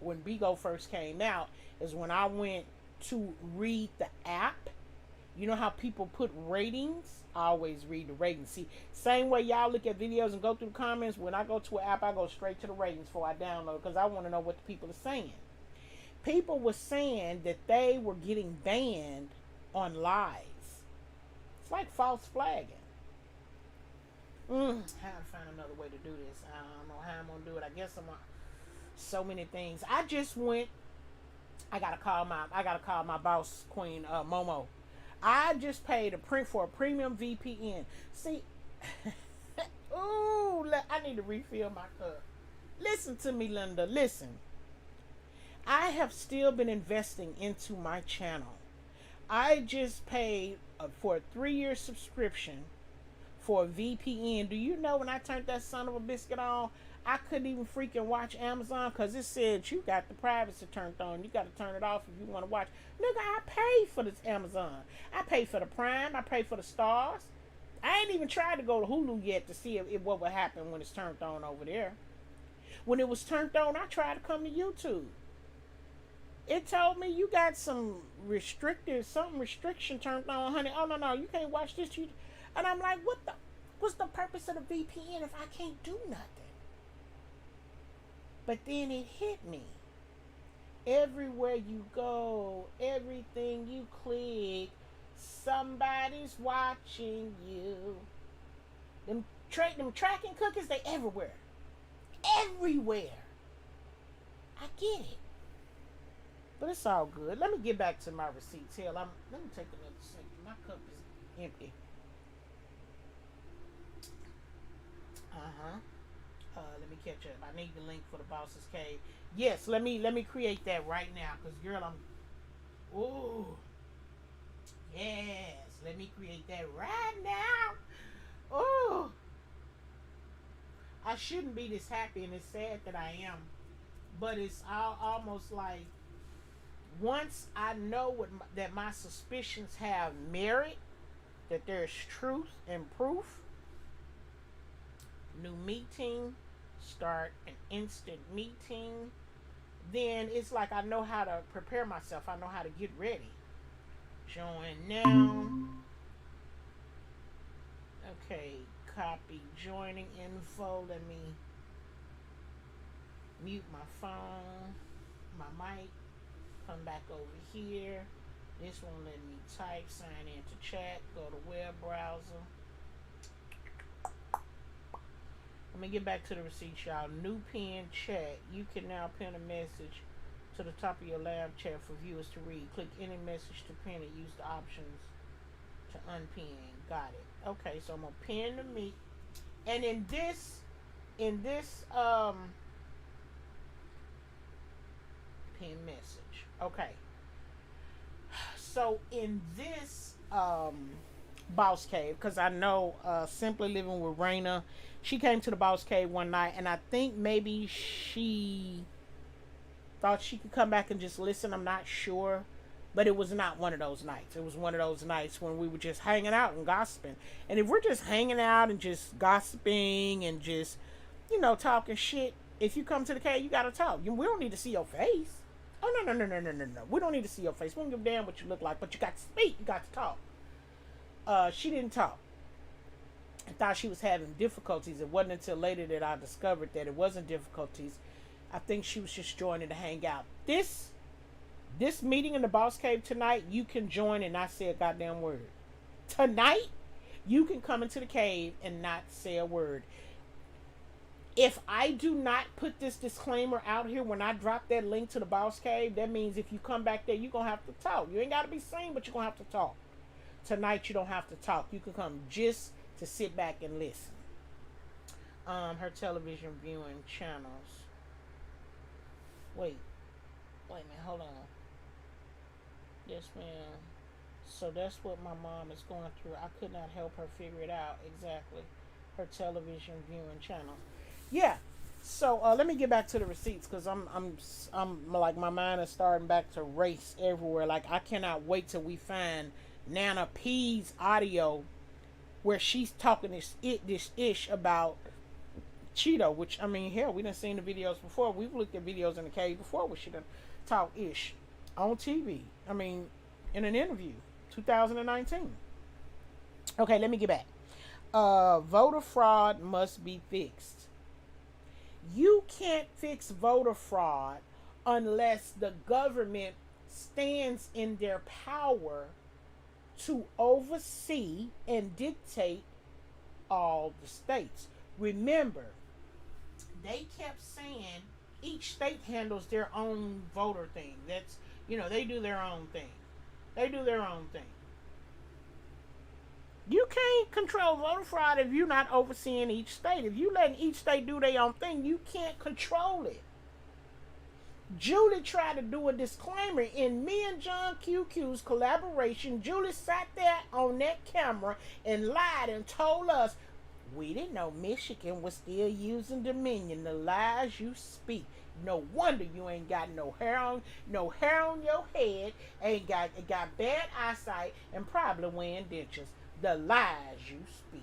when Bigo first came out is when I went to read the app. You know how people put ratings? I always read the ratings. See, same way y'all look at videos and go through the comments. When I go to an app, I go straight to the ratings before I download because I want to know what the people are saying. People were saying that they were getting banned on lies. It's like false flagging. I have to find another way to do this. I don't know how I'm going to do it. I guess I'm on so many things. I gotta call my boss, Queen Momo. I just paid for a premium VPN. See, I need to refill my cup. Listen to me, Linda. Listen. I have still been investing into my channel. I just paid for a 3-year subscription for a VPN. Do you know when I turned that son of a biscuit on, I couldn't even freaking watch Amazon because it said you got the privacy turned on. You got to turn it off if you want to watch. Nigga, I paid for this Amazon. I paid for the Prime. I paid for the Stars. I ain't even tried to go to Hulu yet to see what would happen when it's turned on over there. When it was turned on, I tried to come to YouTube. It told me you got some restriction turned on, honey. Oh, no, you can't watch this. And I'm like, what's the purpose of the VPN if I can't do nothing? But then it hit me. Everywhere you go, everything you click, somebody's watching you. Them tracking cookies, they everywhere. Everywhere. I get it. But it's all good. Let me get back to my receipts. Hell, let me take another sip. My cup is empty. Let me catch up. I need the link for the Boss's Cave. Yes, let me create that right now. Cause girl, yes, let me create that right now. I shouldn't be this happy, and it's sad that I am. But it's almost like once I know that my suspicions have merit, that there's truth and proof. New meeting, start an instant meeting, then it's like I know how to prepare myself. I know how to get ready. Join now. Okay, copy joining info. Let me mute my phone, my mic, come back over here. This won't let me type, sign into chat, go to web browser. Let me get back to the receipts, y'all. New pin chat. You can now pin a message to the top of your live chat for viewers to read. Click any message to pin it. Use the options to unpin. Got it. Okay, so I'm gonna pin the meet. And in this pin message. Okay. So in this boss cave, because I know Simply Living with Raina, she came to the boss cave one night, and I think maybe she thought she could come back and just listen. I'm not sure. But it was not one of those nights. It was one of those nights when we were just hanging out and gossiping. And if we're just hanging out and just gossiping and just, talking shit, if you come to the cave, you gotta talk. We don't need to see your face. Oh, no. We don't need to see your face. We don't give a damn what you look like, but you got to speak. You got to talk. She didn't talk. I thought she was having difficulties. It wasn't until later that I discovered that it wasn't difficulties. I think she was just joining to hang out. This meeting in the boss cave tonight, you can join and not say a goddamn word. Tonight, you can come into the cave and not say a word. If I do not put this disclaimer out here when I drop that link to the boss cave, that means if you come back there, you're going to have to talk. You ain't got to be seen, but you're going to have to talk. Tonight, you don't have to talk. You can come just to sit back and listen. Her television viewing channels. Wait a minute, hold on. Yes, ma'am. So that's what my mom is going through. I could not help her figure it out exactly. Her television viewing channels. Yeah. So let me get back to the receipts because I'm like my mind is starting back to race everywhere. Like I cannot wait till we find Nana P's audio where she's talking this ish about Cheeto, which I mean, hell, we done seen the videos before. We've looked at videos in the cave before where she done talk ish on TV. I mean, in an interview, 2019. Okay, let me get back. Voter fraud must be fixed. You can't fix voter fraud unless the government stands in their power to oversee and dictate all the states. Remember, they kept saying each state handles their own voter thing. That's, they do their own thing. You can't control voter fraud if you're not overseeing each state. If you letting each state do their own thing, you can't control it. Julie tried to do a disclaimer in me and John QQ's collaboration. Julie sat there on that camera and lied and told us we didn't know Michigan was still using Dominion. The lies you speak. No wonder you ain't got no hair on your head, ain't got bad eyesight, and probably wearing dentures. The lies you speak.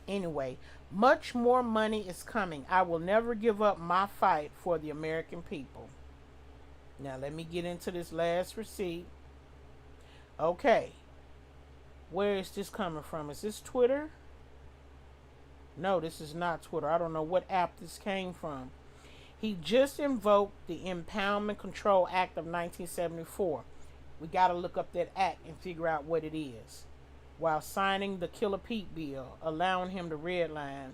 Anyway, much more money is coming. I will never give up my fight for the American people. Now let me get into this last receipt. Okay. Where is this coming from? Is this Twitter? No, this is not Twitter. I don't know what app this came from. He just invoked the Impoundment Control Act of 1974. We got to look up that act and figure out what it is. While signing the Killer Pete bill, allowing him to redline,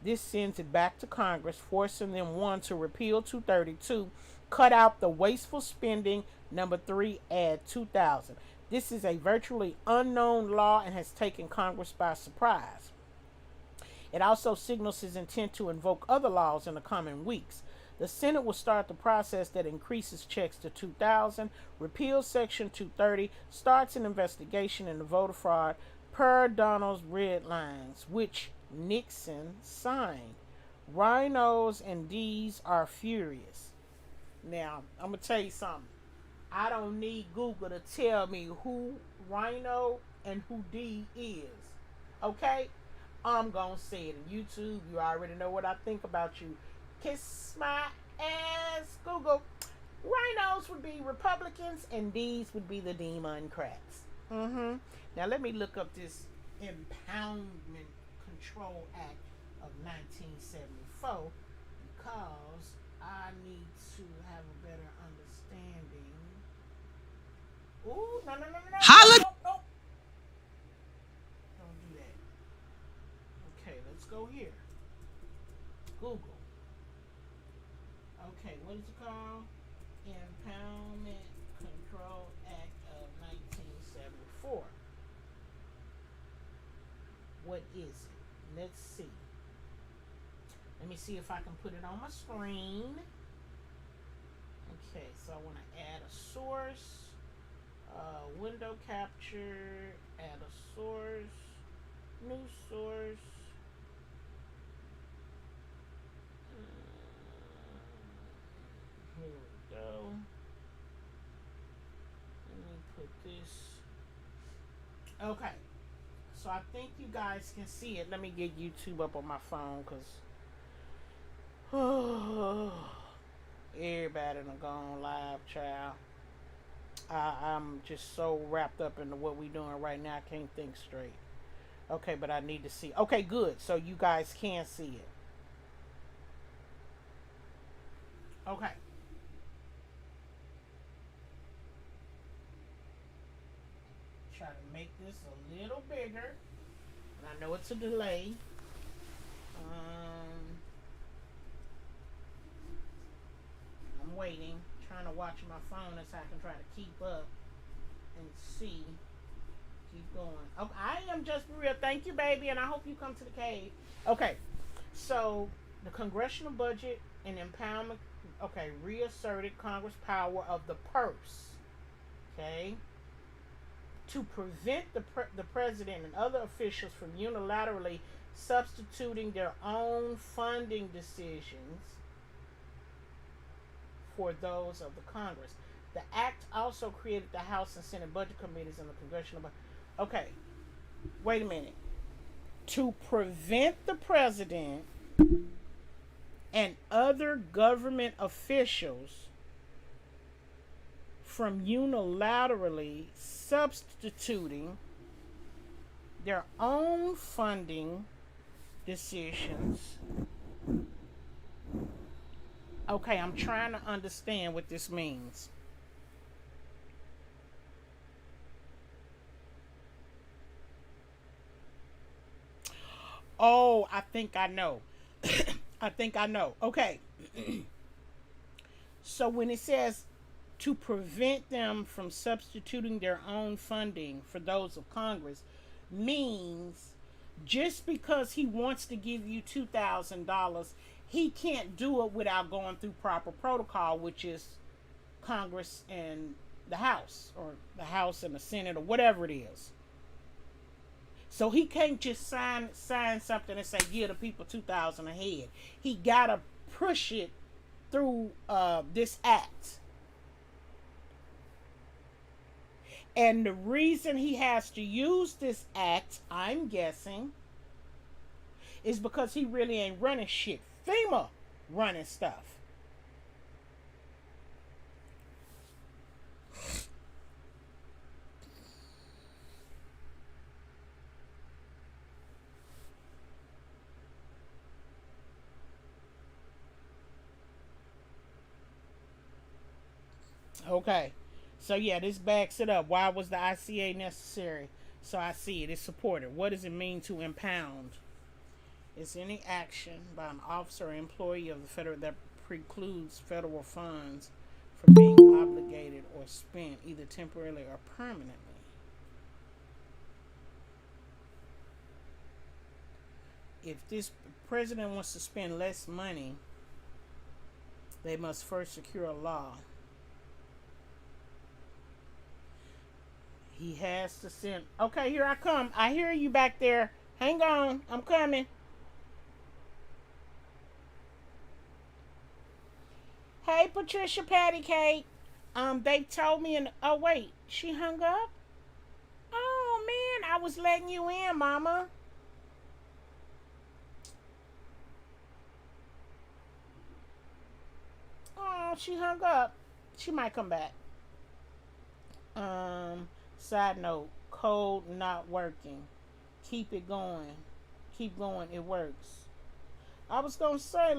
this sends it back to Congress, forcing them, 1, to repeal 232, cut out the wasteful spending, 3, add 2000. This is a virtually unknown law and has taken Congress by surprise. It also signals his intent to invoke other laws in the coming weeks. The Senate will start the process that increases checks to 2,000, repeals Section 230, starts an investigation into voter fraud per Donald's red lines, which Nixon signed. Rhinos and D's are furious. Now, I'm going to tell you something. I don't need Google to tell me who Rhino and who D is. Okay? I'm going to say it in YouTube. You already know what I think about you. Kiss my ass, Google. Rhinos would be Republicans and these would be the Democrats. Now let me look up this Impoundment Control Act of 1974 because I need to have a better understanding. Ooh, no. Holla! No. Don't do that. Okay, let's go here. Google. Okay, what is it called? Impoundment Control Act of 1974. What is it? Let's see. Let me see if I can put it on my screen. Okay, so I want to add a source. Window capture, add a source, new source. Here we go. Let me put this. Okay. So I think you guys can see it. Let me get YouTube up on my phone because everybody done gone live, child. I'm just so wrapped up into what we doing right now. I can't think straight. Okay, but I need to see. Okay, good. So you guys can see it. Okay. Try to make this a little bigger. And I know it's a delay. I'm waiting. Trying to watch my phone so I can try to keep up and see. Keep going. Oh, I am just real. Thank you, baby, and I hope you come to the cave. Okay, so the congressional budget and empowerment. Okay, reasserted Congress power of the purse. Okay, to prevent the president and other officials from unilaterally substituting their own funding decisions for those of the Congress. The act also created the House and Senate budget committees and the congressional. Okay, wait a minute. To prevent the president and other government officials from unilaterally substituting their own funding decisions. Okay, I'm trying to understand what this means. Oh, I think I know. I think I know. Okay. So when it says to prevent them from substituting their own funding for those of Congress, means just because he wants to give you $2,000, he can't do it without going through proper protocol, which is Congress and the House, or the House and the Senate, or whatever it is. So he can't just sign something and say give the people 2,000 a head. He gotta push it through this act. And the reason he has to use this act, I'm guessing, is because he really ain't running shit. FEMA running stuff. Okay. So yeah, this backs it up. Why was the ICA necessary? So I see it. It's supported. What does it mean to impound? It's any action by an officer or employee of the federal that precludes federal funds from being obligated or spent either temporarily or permanently. If this president wants to spend less money, they must first secure a law. He has to send. Okay, here I come. I hear you back there. Hang on. I'm coming. Hey, Patricia Patty Cake. They told me in. Oh, wait. She hung up? Oh, man. I was letting you in, Mama. Oh, she hung up. She might come back. Side note, code not working. Keep it going. Keep going. It works. I was gonna say,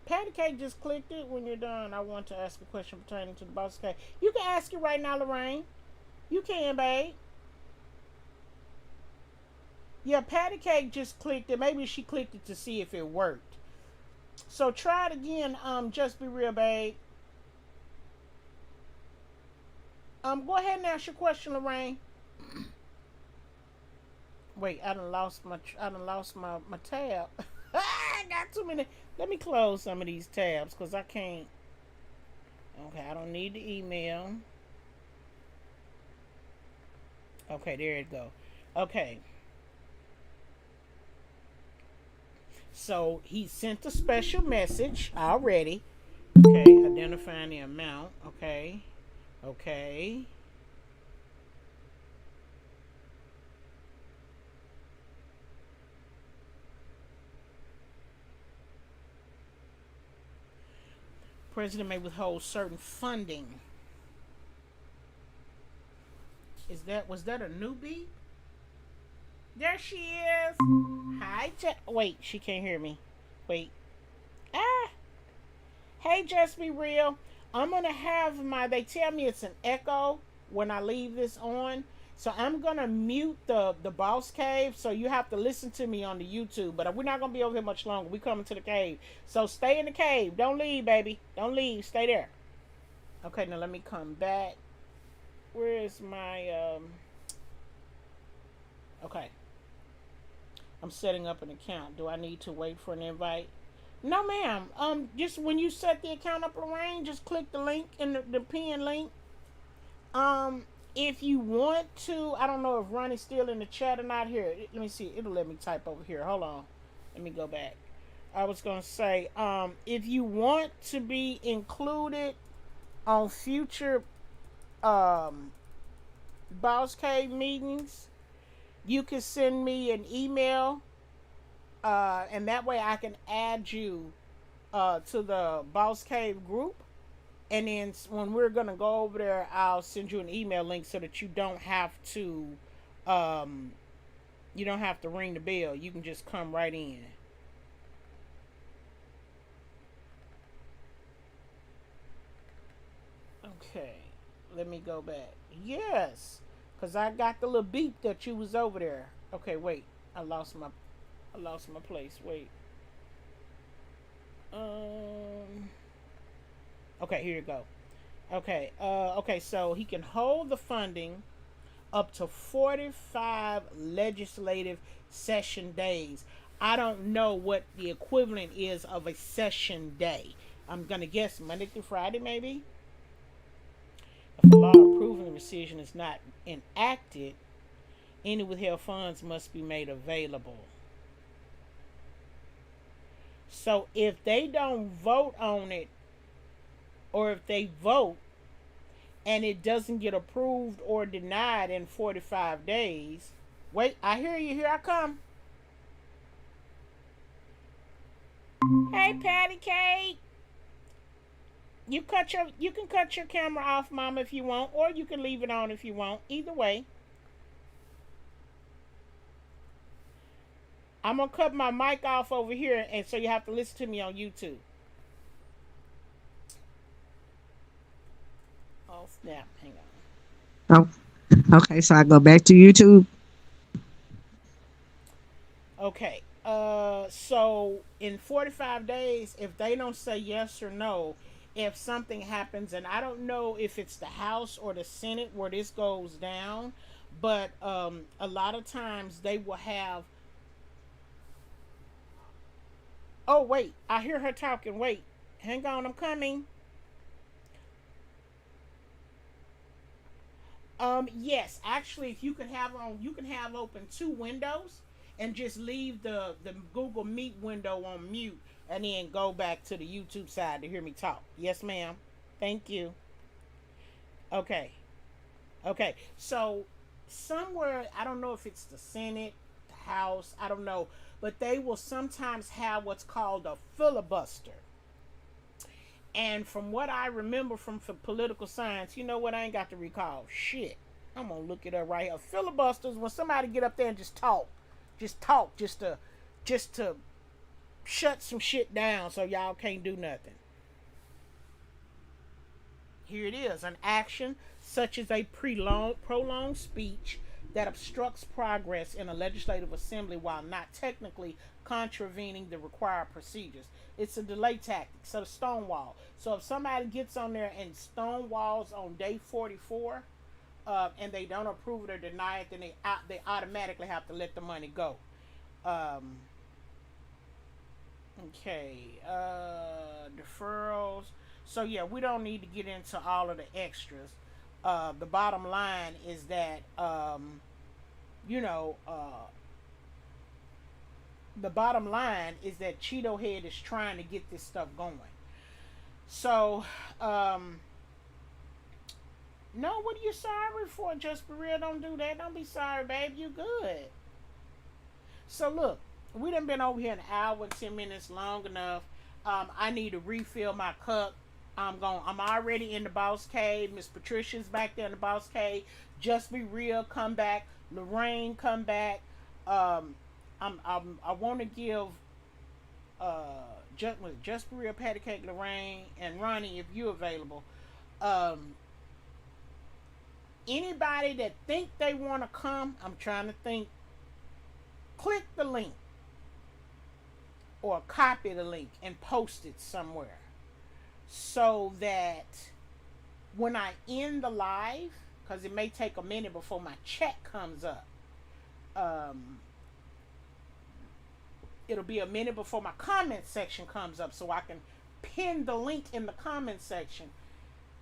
Patty Cake just clicked it. When you're done, I want to ask a question pertaining to the boss cake. You can ask it right now, Lorraine. You can, babe. Yeah, Patty Cake just clicked it. Maybe she clicked it to see if it worked. So try it again. Just be real, babe. Go ahead and ask your question, Lorraine. Wait, I done lost my tab. I got too many. Let me close some of these tabs because I can't. Okay, I don't need the email. Okay, there it go. Okay, so he sent a special message already. Okay, identifying the amount. Okay, okay. President may withhold certain funding. Was that a newbie? There she is. Hi, wait, she can't hear me. Wait. Ah, hey, just be real. I'm gonna have my. They tell me it's an echo when I leave this on, so I'm gonna mute the boss cave. So you have to listen to me on the YouTube. But we're not gonna be over here much longer. We coming to the cave, so stay in the cave. Don't leave, baby. Don't leave. Stay there. Okay, now let me come back. Where is my Okay, I'm setting up an account. Do I need to wait for an invite? No, ma'am. Just when you set the account up, Lorraine, just click the link in the pin link. Um, if you want to, I don't know if Ronnie's still in the chat or not. Here, let me see. It'll let me type over here. Hold on. Let me go back. I was gonna say, if you want to be included on future um Boss Cave meetings, you can send me an email, and that way I can add you to the Boss Cave group. And then when we're gonna go over there, I'll send you an email link so that um, you don't have to ring the bell. You can just come right in. Okay, let me go back. Yes, cause I got the little beep that you was over there. Okay, wait, I lost my, I lost my place. Wait. Um. Okay, here you go. Okay. Okay. So he can hold the funding up to 45 legislative session days. I don't know what the equivalent is of a session day. I'm gonna guess Monday through Friday, maybe. If a law approving the rescission is not enacted, any withheld funds must be made available. So if they don't vote on it, or if they vote and it doesn't get approved or denied in 45 days, wait, I hear you. Here I come. Hey, Patty Cake. You can cut your camera off, Mama, if you want, or you can leave it on if you want. Either way, I'm gonna cut my mic off over here, and so you have to listen to me on YouTube. Oh snap! Hang on. Oh, okay. So I go back to YouTube. Okay. So in 45 days, if they don't say yes or no, if something happens, and I don't know if it's the House or the Senate where this goes down, but a lot of times they will have. Oh wait, I hear her talking. Wait, hang on, I'm coming. Yes, actually, if you could have on, you can have open two windows, and just leave the Google Meet window on mute, and then go back to the YouTube side to hear me talk. Yes, ma'am. Thank you. Okay. Okay. So somewhere, I don't know if it's the Senate, the House, I don't know, but they will sometimes have what's called a filibuster. And from what I remember from political science, you know what? I ain't got to recall shit. I'm gonna look it up right here. Filibusters when somebody get up there and just talk, just to shut some shit down so y'all can't do nothing. Here it is: an action such as a prolonged speech that obstructs progress in a legislative assembly while not technically contravening the required procedures. It's a delay tactic. So the stonewall. So if somebody gets on there and stonewalls on day 44, and they don't approve it or deny it, then they automatically have to let the money go. Um, okay, deferrals. So yeah, we don't need to get into all of the extras. The bottom line is that you know the bottom line is that Cheeto Head is trying to get this stuff going. So, no, what are you sorry for? Just for real, don't do that. Don't be sorry, babe. You good. So look, we done been over here an hour and 10 minutes long enough. I need to refill my cup. I'm already in the boss cave. Miss Patricia's back there in the boss cave. Just be real, come back. Lorraine, come back. Um, I want to give just be real, Patty Cake, Lorraine, and Ronnie if you're available. Um, Anybody that think they want to come, I'm trying to think. Click the link or copy the link and post it somewhere so that when I end the live, because it may take a minute before my chat comes up, um, it'll be a minute before my comment section comes up so I can pin the link in the comment section.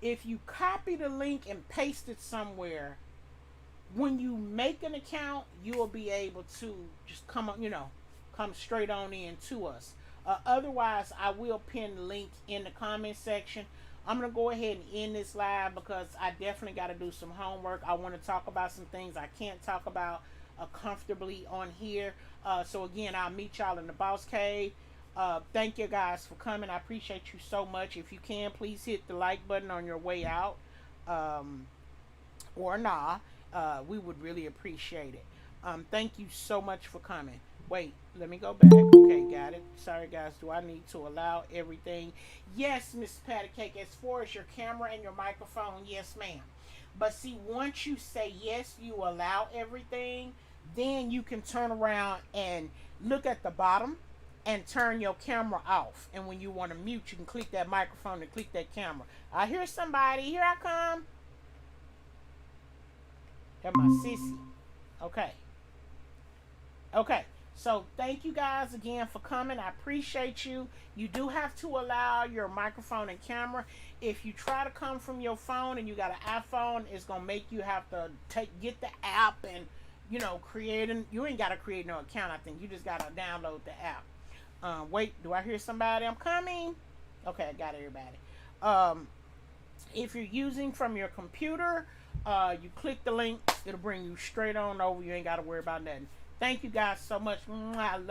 If you copy the link and paste it somewhere, when you make an account, you will be able to just come straight on in to us. Otherwise, I will pin the link in the comment section. I'm going to go ahead and end this live because I definitely got to do some homework. I want to talk about some things I can't talk about comfortably on here. So again, I'll meet y'all in the boss cave. Thank you guys for coming. I appreciate you so much. If you can, please hit the like button on your way out. Or nah. We would really appreciate it. Thank you so much for coming. Wait, let me go back. Okay, got it. Sorry, guys. Do I need to allow everything? Yes, Miss Patty Cake. As far as your camera and your microphone, yes, ma'am. But see, once you say yes, you allow everything, then you can turn around and look at the bottom and turn your camera off. And when you want to mute, you can click that microphone and click that camera. I hear somebody. Here I come. They're my sissy. Okay. Okay. So thank you guys again for coming. I appreciate you. You do have to allow your microphone and camera. If you try to come from your phone and you got an iPhone, it's gonna make you have to get the app and create an. You ain't gotta create no account. I think you just gotta download the app. Wait, do I hear somebody? I'm coming. Okay, I got everybody. If you're using from your computer, you click the link. It'll bring you straight on over. You ain't got to worry about nothing. Thank you guys so much. I love